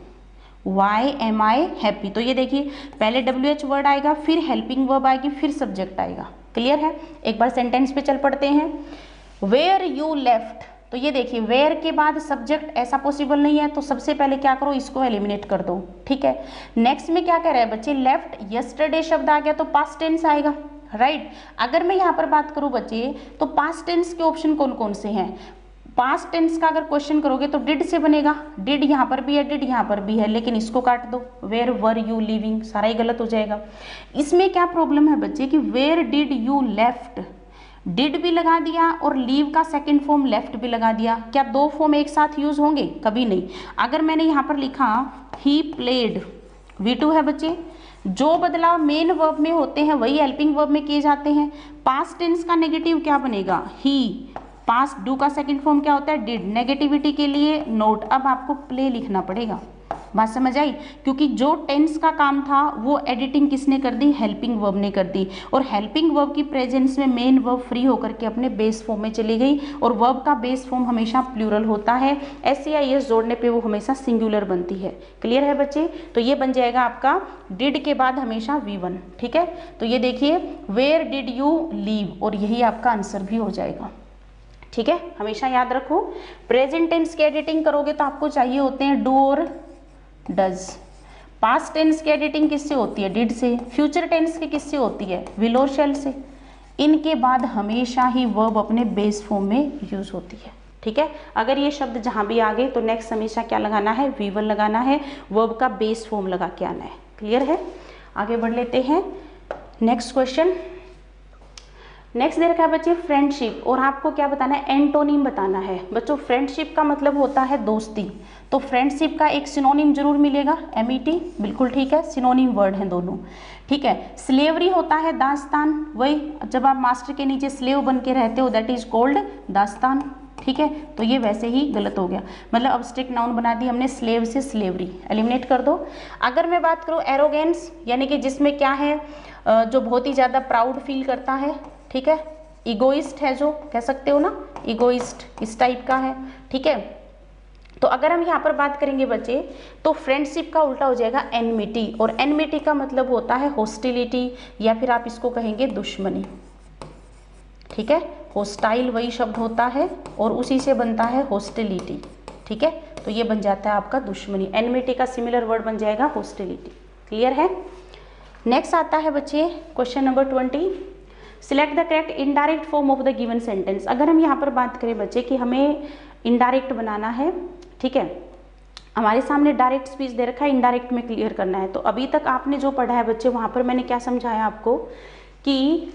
वाई एम आई हैप्पी। तो ये देखिए पहले WH वर्ड आएगा, फिर हेल्पिंग वर्ब आएगी, फिर सब्जेक्ट आएगा। क्लियर है। एक बार सेंटेंस पे चल पड़ते हैं, वेयर यू लेफ्ट, तो ये देखिए वेयर के बाद सब्जेक्ट ऐसा पॉसिबल नहीं है, तो सबसे पहले क्या करो, इसको एलिमिनेट कर दो। ठीक है। नेक्स्ट में क्या कह रहा है बच्चे, लेफ्ट यस्टरडे शब्द आ गया तो पास्ट टेंस आएगा, राइट। अगर मैं यहाँ पर बात करूँ बच्चे, तो पास्ट टेंस के ऑप्शन कौन कौन से हैं, पास्ट टेंस का अगर क्वेश्चन करोगे तो डिड से बनेगा, डिड यहाँ पर भी है, डिड यहाँ पर भी है, लेकिन इसको काट दो, वेयर वर यू लिविंग, सारा ही गलत हो जाएगा। इसमें क्या प्रॉब्लम है बच्चे कि where did you left, did भी लगा दिया और लीव का सेकंड फॉर्म लेफ्ट भी लगा दिया, क्या दो फॉर्म एक साथ यूज होंगे, कभी नहीं। अगर मैंने यहाँ पर लिखा ही प्लेड, V2 है बच्चे, जो बदलाव मेन वर्ब में होते हैं वही हेल्पिंग वर्ब में किए जाते हैं। पास्ट टेंस का नेगेटिव क्या बनेगा, ही, पास्ट डू का सेकंड फॉर्म क्या होता है, डिड, नेगेटिविटी के लिए नोट। अब आपको प्ले लिखना पड़ेगा, बात समझ आई, क्योंकि जो टेंस का काम था वो एडिटिंग किसने कर दी, हेल्पिंग वर्ब ने कर दी, और हेल्पिंग वर्ब की प्रेजेंस में मेन वर्ब फ्री होकर के अपने बेस फॉर्म में चली गई, और वर्ब का बेस फॉर्म हमेशा प्लूरल होता है, SEIS जोड़ने पे वो हमेशा सिंगुलर बनती है। क्लियर है बच्चे। तो ये बन जाएगा आपका डिड के बाद हमेशा V1। ठीक है। तो ये देखिए वेयर डिड यू लीव, और यही आपका आंसर भी हो जाएगा। ठीक है। हमेशा याद रखो, प्रेजेंट टेंस की एडिटिंग करोगे तो आपको चाहिए होते हैं डू और डज। पास्ट टेंस की एडिटिंग किससे होती है, डिड से। फ्यूचर टेंस की किससे होती है, विल और शैल से। इनके बाद हमेशा ही वर्ब अपने बेस फॉर्म में यूज होती है। ठीक है। अगर ये शब्द जहां भी आ गए तो नेक्स्ट हमेशा क्या लगाना है, V1 लगाना है, वर्ब का बेस फॉर्म लगा के आना है। क्लियर है। आगे बढ़ लेते हैं। नेक्स्ट क्वेश्चन, नेक्स्ट दे रखा है बच्चे फ्रेंडशिप, और आपको क्या बताना है, एंटोनिम बताना है। बच्चों फ्रेंडशिप का मतलब होता है दोस्ती, तो फ्रेंडशिप का एक सिनोनिम जरूर मिलेगा, MET, बिल्कुल ठीक है, सिनोनिम वर्ड हैं दोनों। ठीक है। स्लेवरी होता है दास्तान, वही जब आप मास्टर के नीचे स्लेव बन के रहते हो, दैट इज कॉल्ड दास्तान। ठीक है। तो ये वैसे ही गलत हो गया, मतलब अब स्ट्रिक्ट नाउन बना दी हमने, स्लेव से स्लेवरी एलिमिनेट कर दो। अगर मैं बात करूँ एरोगेंस, यानी कि जिसमें क्या है, जो बहुत ही ज़्यादा प्राउड फील करता है, ठीक है, इगोइस्ट है, जो कह सकते हो ना, इगोइस्ट इस टाइप का है। ठीक है। तो अगर हम यहाँ पर बात करेंगे बच्चे, तो फ्रेंडशिप का उल्टा हो जाएगा एनमिटी, और एनमिटी का मतलब होता है हॉस्टिलिटी, या फिर आप इसको कहेंगे दुश्मनी। ठीक है। हॉस्टाइल वही शब्द होता है और उसी से बनता है हॉस्टिलिटी। ठीक है। तो ये बन जाता है आपका दुश्मनी, एनमिटी का सिमिलर वर्ड बन जाएगा हॉस्टिलिटी। क्लियर है। नेक्स्ट आता है बच्चे question number 20, select the correct indirect form of the given sentence. अगर हम यहाँ पर बात करें बच्चे कि हमें इनडायरेक्ट बनाना है, ठीक है, हमारे सामने डायरेक्ट स्पीच दे रखा है, इनडायरेक्ट में क्लियर करना है। तो अभी तक आपने जो पढ़ा है बच्चे, वहाँ पर मैंने क्या समझाया आपको कि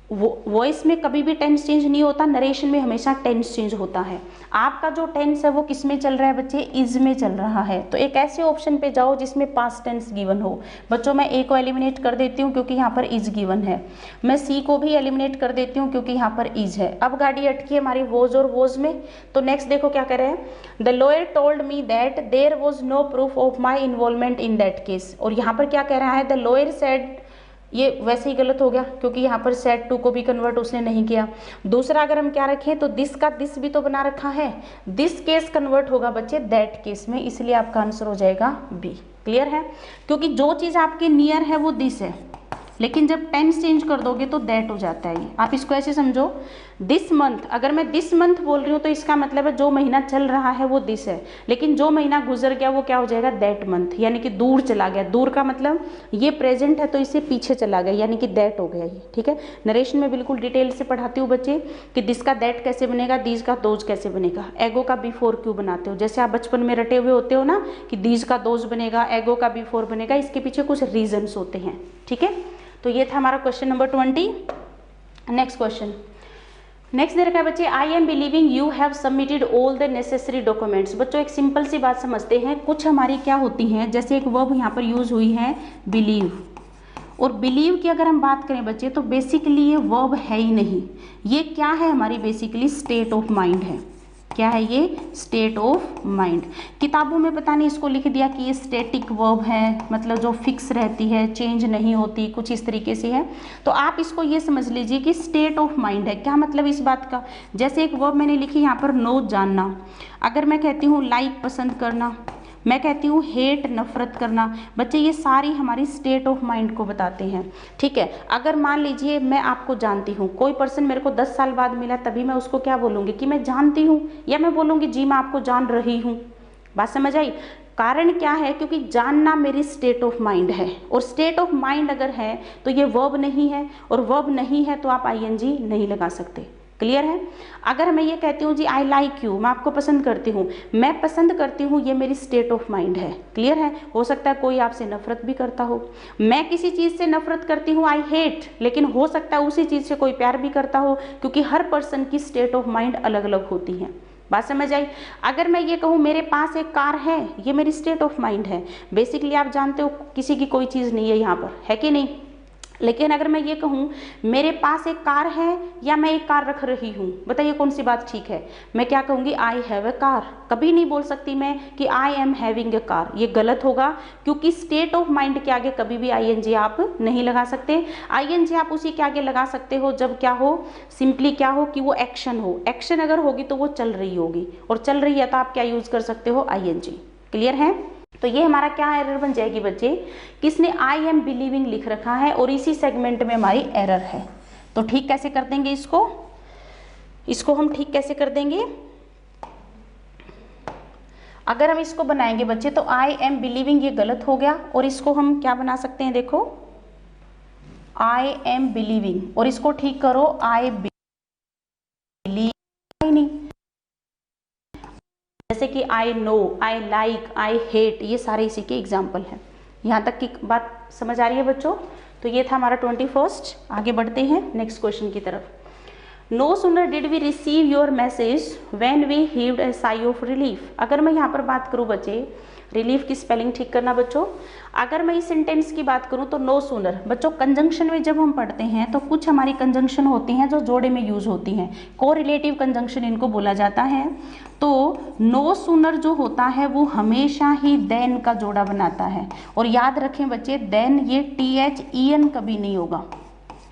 वॉइस में कभी भी टेंस चेंज नहीं होता, नरेशन में हमेशा टेंस चेंज होता है। आपका जो टेंस है वो किस में चल रहा है बच्चे, इज में चल रहा है। तो एक ऐसे ऑप्शन पे जाओ जिसमें पास्ट टेंस गिवन हो। बच्चों मैं ए को एलिमिनेट कर देती हूँ क्योंकि यहाँ पर इज गिवन है, मैं सी को भी एलिमिनेट कर देती हूँ क्योंकि यहाँ पर इज है। अब गाड़ी अटकी है हमारी वॉज और वॉज में। तो नेक्स्ट देखो क्या कह रहे हैं, the lawyer told me that there was no proof of my involvement in that case. और यहाँ पर क्या कह रहा है, द लॉयर सेड, ये वैसे ही गलत हो गया क्योंकि यहाँ पर सेड टू को भी कन्वर्ट उसने नहीं किया। दूसरा अगर हम क्या रखें तो दिस का दिस भी तो बना रखा है, दिस केस कन्वर्ट होगा बच्चे दैट केस में, इसलिए आपका आंसर हो जाएगा बी। क्लियर है, क्योंकि जो चीज आपके नियर है वो दिस है, लेकिन जब टेंस चेंज कर दोगे तो दैट हो जाता है। ये आप इसको ऐसे समझो, दिस मंथ, अगर मैं दिस मंथ बोल रही हूँ तो इसका मतलब है जो महीना चल रहा है वो दिस है, लेकिन जो महीना गुजर गया वो क्या हो जाएगा, दैट मंथ, यानी कि दूर चला गया। दूर का मतलब ये प्रेजेंट है तो इससे पीछे चला गया, यानी कि दैट हो गया ये। ठीक है, नरेशन में बिल्कुल डिटेल से पढ़ाती हूँ बच्चे कि दिस का दैट कैसे बनेगा, दीज का दोज कैसे बनेगा, एगो का बिफोर क्यों बनाते हो। जैसे आप बचपन में रटे हुए होते हो ना कि दीज का दोज बनेगा, एगो का बिफोर बनेगा, इसके पीछे कुछ रीजन्स होते हैं। ठीक है, तो ये था हमारा question number 20। Next question, next दे रखा है बच्चे, I am believing you have submitted all the necessary documents. बच्चों एक सिंपल सी बात समझते हैं, कुछ हमारी क्या होती हैं, जैसे एक वर्ब यहाँ पर यूज हुई है बिलीव, और बिलीव की अगर हम बात करें बच्चे तो बेसिकली ये वर्ब है ही नहीं, ये क्या है हमारी बेसिकली स्टेट ऑफ माइंड है। क्या है ये, स्टेट ऑफ माइंड। किताबों में पता नहीं इसको लिख दिया कि ये स्टैटिक वर्ब है, मतलब जो फिक्स रहती है, चेंज नहीं होती, कुछ इस तरीके से है। तो आप इसको ये समझ लीजिए कि स्टेट ऑफ माइंड है। क्या मतलब इस बात का, जैसे एक वर्ब मैंने लिखी यहाँ पर नो जानना, अगर मैं कहती हूँ लाइक पसंद करना, मैं कहती हूँ हेट नफरत करना, बच्चे ये सारी हमारी स्टेट ऑफ माइंड को बताते हैं। ठीक है, अगर मान लीजिए मैं आपको जानती हूँ, कोई पर्सन मेरे को 10 साल बाद मिला, तभी मैं उसको क्या बोलूँगी कि मैं जानती हूँ, या मैं बोलूँगी जी मैं आपको जान रही हूँ। बात समझ आई, कारण क्या है, क्योंकि जानना मेरी स्टेट ऑफ माइंड है, और स्टेट ऑफ माइंड अगर है तो ये वर्ब नहीं है, और वर्ब नहीं है तो आप आईएनजी नहीं लगा सकते। क्लियर है, अगर मैं ये कहती हूँ जी आई लाइक यू, मैं आपको पसंद करती हूँ, मैं पसंद करती हूँ, ये मेरी स्टेट ऑफ माइंड है। क्लियर है, हो सकता है कोई आपसे नफरत भी करता हो, मैं किसी चीज़ से नफरत करती हूँ आई हेट, लेकिन हो सकता है उसी चीज़ से कोई प्यार भी करता हो, क्योंकि हर पर्सन की स्टेट ऑफ माइंड अलग अलग होती है। बात समझ आई। अगर मैं ये कहूँ मेरे पास एक कार है, ये मेरी स्टेट ऑफ माइंड है। बेसिकली आप जानते हो किसी की कोई चीज़ नहीं है यहाँ पर, है कि नहीं। लेकिन अगर मैं ये कहूँ मेरे पास एक कार है, या मैं एक कार रख रही हूँ, बताइए कौन सी बात ठीक है। मैं क्या कहूँगी, आई हैव ए कार। कभी नहीं बोल सकती मैं कि I am having a car, ये गलत होगा, क्योंकि स्टेट ऑफ माइंड के आगे कभी भी आईएनजी आप नहीं लगा सकते। आईएनजी आप उसी के आगे लगा सकते हो जब क्या हो, सिंपली क्या हो कि वो एक्शन हो। एक्शन अगर होगी तो वो चल रही होगी, और चल रही है तो आप क्या यूज कर सकते हो, आईएनजी। क्लियर है, तो ये हमारा क्या एरर बन जाएगी बच्चे, किसने आई एम बिलीविंग लिख रखा है और इसी सेगमेंट में हमारी एरर है। तो ठीक कैसे कर देंगे इसको हम ठीक कैसे कर देंगे, अगर हम इसको बनाएंगे बच्चे तो आई एम बिलीविंग ये गलत हो गया, और इसको हम क्या बना सकते हैं, देखो आई एम बिलीविंग, और इसको ठीक करो आई बिलीव नहीं, जैसे कि I know, I like, I hate, ये सारे इसी के एग्जाम्पल हैं। यहाँ तक की बात समझ आ रही है बच्चों। तो ये था हमारा 21। आगे बढ़ते हैं नेक्स्ट क्वेश्चन की तरफ। No sooner did we receive your message when we heaved a sigh of relief. अगर मैं यहाँ पर बात करूँ बच्चे, रिलीफ की स्पेलिंग ठीक करना बच्चों। अगर मैं इस सेंटेंस की बात करूं तो नो सूनर, बच्चों कंजंक्शन में जब हम पढ़ते हैं तो कुछ हमारी कंजंक्शन होती हैं जो जोड़े में यूज होती हैं, कोरिलेटिव कंजंक्शन इनको बोला जाता है। तो नो सूनर जो होता है वो हमेशा ही देन का जोड़ा बनाता है, और याद रखें बच्चे देन ये THEN कभी नहीं होगा।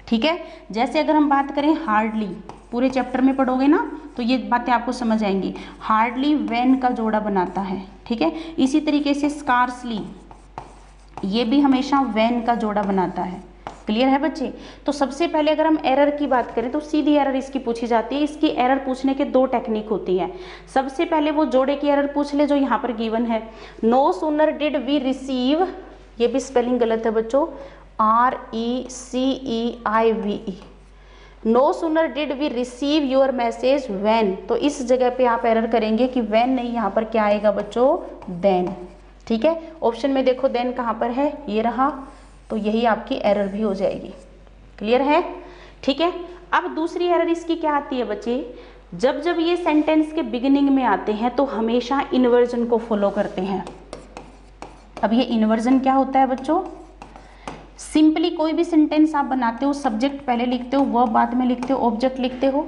ठीक है, जैसे अगर हम बात करें हार्डली, पूरे चैप्टर में पढ़ोगे ना तो ये बातें आपको समझ आएंगी। हार्डली व्हेन का जोड़ा बनाता है। ठीक है, इसी तरीके से स्कार्सली ये भी हमेशा व्हेन का जोड़ा बनाता है। क्लियर है बच्चे। तो सबसे पहले अगर हम एरर की बात करें तो सीधी एरर इसकी पूछी जाती है। इसकी एरर पूछने के 2 टेक्निक होती है। सबसे पहले वो जोड़े की एरर पूछ ले जो यहाँ पर गिवन है, no sooner did we receive, ये भी स्पेलिंग गलत है बच्चों, RECEIVE, no sooner did we receive your message when, तो इस जगह पे आप एरर करेंगे कि व्हेन नहीं, यहाँ पर क्या आएगा बच्चों, देन। ठीक है, ऑप्शन में देखो देन कहाँ पर है, ये रहा, तो यही आपकी एरर भी हो जाएगी। क्लियर है, ठीक है। अब दूसरी एरर इसकी क्या आती है बच्चे, जब जब ये सेंटेंस के बिगिनिंग में आते हैं तो हमेशा इन्वर्जन को फॉलो करते हैं। अब ये इन्वर्जन क्या होता है बच्चों, सिंपली कोई भी सेंटेंस आप बनाते हो, सब्जेक्ट पहले लिखते हो, वर्ब बाद में लिखते हो, ऑब्जेक्ट लिखते हो,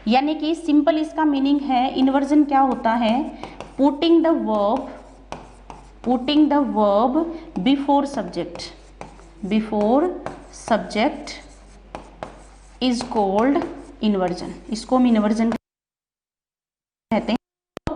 यानी कि सिंपल इसका मीनिंग है, इन्वर्जन क्या होता है, putting the verb before subject is called inversion. इसको हम इन्वर्जन कहते हैं,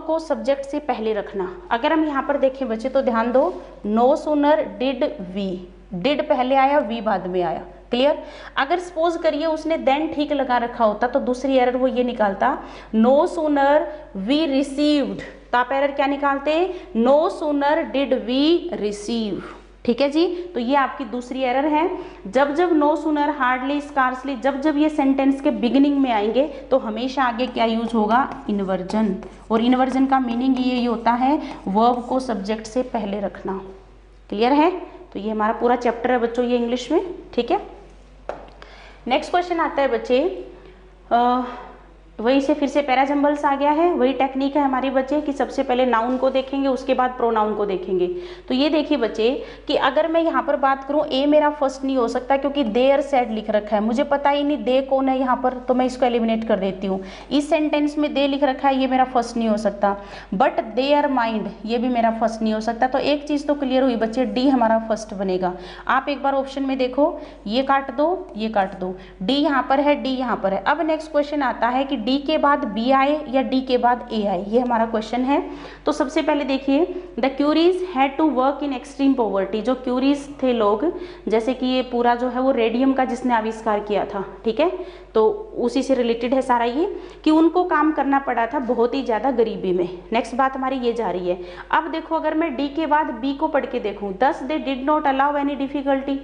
को सब्जेक्ट से पहले रखना। अगर हम यहाँ पर देखें बच्चे तो ध्यान दो, no sooner did we, did पहले आया, वी बाद में आया, क्लियर। अगर सपोज करिए उसने देन ठीक लगा रखा होता तो दूसरी एरर वो ये निकालता, नो सूनर वी रिसीव्ड, तो आप एरर क्या निकालते, no sooner did we receive. ठीक है जी, तो ये आपकी दूसरी एरर है। जब जब नो सूनर, हार्डली, स्कार्सली, जब जब ये सेंटेंस के बिगिनिंग में आएंगे तो हमेशा आगे क्या यूज होगा, इन्वर्जन। और इन्वर्जन का मीनिंग ये होता है वर्ब को सब्जेक्ट से पहले रखना। क्लियर है, तो ये हमारा पूरा चैप्टर है बच्चों ये इंग्लिश में। ठीक है, नेक्स्ट क्वेश्चन आता है बच्चे, वही से फिर से पैराजम्बल्स आ गया है, वही टेक्निक है हमारी बच्चे कि सबसे पहले नाउन को देखेंगे उसके बाद प्रोनाउन को देखेंगे। तो ये देखिए बच्चे कि अगर मैं यहाँ पर बात करूँ, ए मेरा फर्स्ट नहीं हो सकता क्योंकि देयर सेड लिख रखा है, मुझे पता ही नहीं दे कौन है यहाँ पर, तो मैं इसको एलिमिनेट कर देती हूँ। इस सेंटेंस में दे लिख रखा है, ये मेरा फर्स्ट नहीं हो सकता। बट देयर माइंड, ये भी मेरा फर्स्ट नहीं हो सकता। तो एक चीज़ तो क्लियर हुई बच्चे, डी हमारा फर्स्ट बनेगा। आप एक बार ऑप्शन में देखो, ये काट दो, ये काट दो, डी यहाँ पर है, डी यहाँ पर है। अब नेक्स्ट क्वेश्चन आता है कि डी के बाद बी आए या डी के बाद ए आए, ये हमारा क्वेश्चन है। तो सबसे पहले देखिए, the Curies had to work in extreme poverty. जो क्यूरीज थे लोग, जैसे कि ये पूरा जो है वो रेडियम का जिसने आविष्कार किया था, ठीक है, तो उसी से रिलेटेड है सारा ये, कि उनको काम करना पड़ा था बहुत ही ज़्यादा गरीबी में। नेक्स्ट बात हमारी ये जा रही है। अब देखो, अगर मैं डी के बाद बी को पढ़ के देखूँ, दस दे did not allow any difficulty,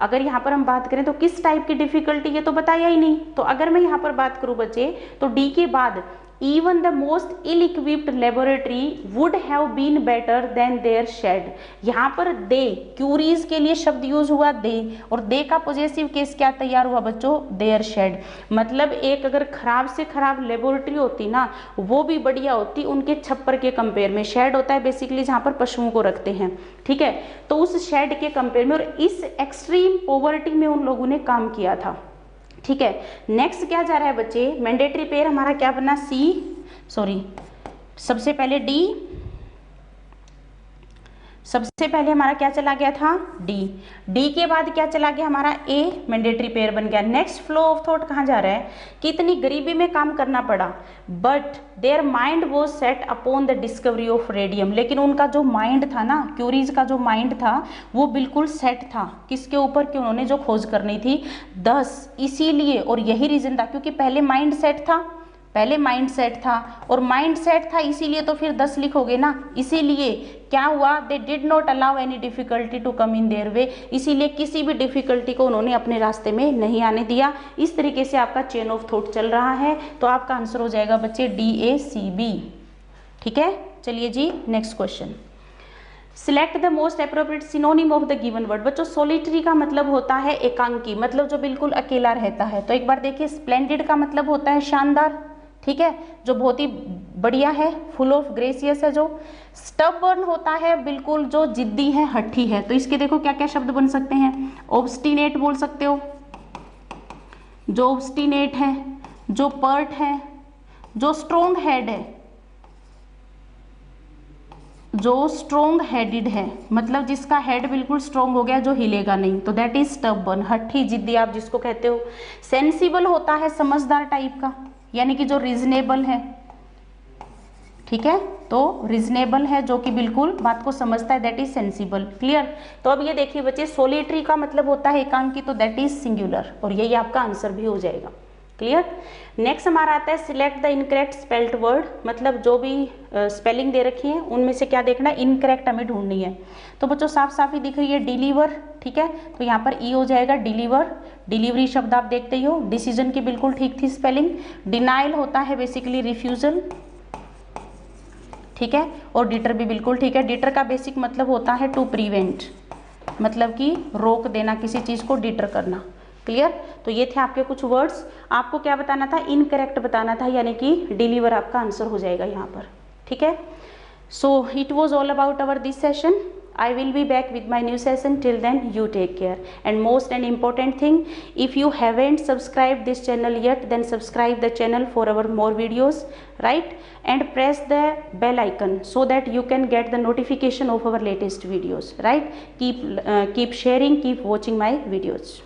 अगर यहाँ पर हम बात करें तो किस टाइप की डिफिकल्टी, ये तो बताया ही नहीं। तो अगर मैं यहाँ पर बात करूँ बच्चे, तो डी के बाद even the most ill equipped laboratory would have been better than their shed. यहाँ पर दे, क्यूरीज के लिए शब्द यूज हुआ दे, और दे का पॉजेसिव केस क्या तैयार हुआ बच्चों, देयर शेड। मतलब एक अगर खराब से खराब लेबोरेटरी होती ना, वो भी बढ़िया होती उनके छप्पर के कंपेयर में। शेड होता है बेसिकली जहाँ पर पशुओं को रखते हैं, ठीक है, तो उस शेड के कंपेयर में, और इस एक्सट्रीम पॉवर्टी में उन लोगों ने काम किया था। ठीक है, नेक्स्ट क्या जा रहा है बच्चे, मैंडेटरी पेयर हमारा क्या बना, सबसे पहले डी, सबसे पहले हमारा क्या चला गया था, डी, डी के बाद क्या चला गया हमारा ए, मैंडेटरी पेयर बन गया। नेक्स्ट फ्लो ऑफ थॉट कहाँ जा रहा है, कि इतनी गरीबी में काम करना पड़ा, but their mind was set upon the discovery of radium. लेकिन उनका जो माइंड था ना, क्यूरीज का जो माइंड था वो बिल्कुल सेट था किसके ऊपर, कि उन्होंने जो खोज करनी थी 10, इसीलिए, और यही रीजन था क्योंकि पहले माइंड सेट था, पहले माइंड सेट था, और माइंड सेट था इसीलिए तो फिर 10 लिखोगे ना। इसीलिए क्या हुआ, they did not allow any difficulty to come in their way, इसीलिए किसी भी डिफिकल्टी को उन्होंने अपने रास्ते में नहीं आने दिया। इस तरीके से आपका चेन ऑफ थॉट चल रहा है। तो आपका आंसर हो जाएगा बच्चे DACB। ठीक है, चलिए जी next question, select the most appropriate synonym of the given word. बच्चों सोलिटरी का मतलब होता है एकांकी, मतलब जो बिल्कुल अकेला रहता है। तो एक बार देखिए, स्प्लेंडिड का मतलब होता है शानदार, ठीक है, जो बहुत ही बढ़िया है, फुल ऑफ ग्रेसियस है। जो स्टबर्न होता है बिल्कुल जो जिद्दी है, हठी है। तो इसके देखो क्या क्या शब्द बन सकते हैं, ऑब्स्टिनेट बोल सकते हो, जो ऑब्स्टिनेट है, जो पर्ट है, जो स्ट्रोंग हेड है, जो स्ट्रोंग हेडेड है, मतलब जिसका हेड बिल्कुल स्ट्रोंग हो गया, जो हिलेगा नहीं, तो दैट इज स्टबर्न, हठी, जिद्दी आप जिसको कहते हो। सेंसिबल होता है समझदार टाइप का, यानी कि जो रीजनेबल है, ठीक है, तो रीजनेबल है जो कि बिल्कुल बात को समझता है, दैट इज सेंसिबल। क्लियर। तो अब ये देखिए बच्चे, सोलिटरी का मतलब होता है एकांकी, तो दैट इज सिंगुलर, और यही आपका आंसर भी हो जाएगा। क्लियर। नेक्स्ट हमारा आता है select the incorrect spelled word, मतलब जो भी स्पेलिंग दे रखी है उनमें से क्या देखना है, इनकरेक्ट हमें ढूंढनी है। तो बच्चों साफ साफ ही दिख रही है डिलीवर, ठीक है, तो यहाँ पर ई हो जाएगा डिलीवर, डिलीवरी शब्द आप देखते ही हो। डिसीजन की बिल्कुल ठीक थी स्पेलिंग। डिनाइल होता है बेसिकली रिफ्यूजल, ठीक है, और डिटर भी बिल्कुल ठीक है। डिटर का बेसिक मतलब होता है टू प्रिवेंट, मतलब कि रोक देना किसी चीज को, डिटर करना। क्लियर। तो ये थे आपके कुछ वर्ड्स, आपको क्या बताना था, इनकरेक्ट बताना था, यानी कि डिलीवर आपका आंसर हो जाएगा यहाँ पर, ठीक है। So it was all about our this session. I will be back with my new session. Till then, you take care. And most and important thing, if you haven't subscribed this channel yet, then subscribe the channel for our more videos, right? And press the bell icon so that you can get the notification of our latest videos, right? Keep sharing, keep watching my videos.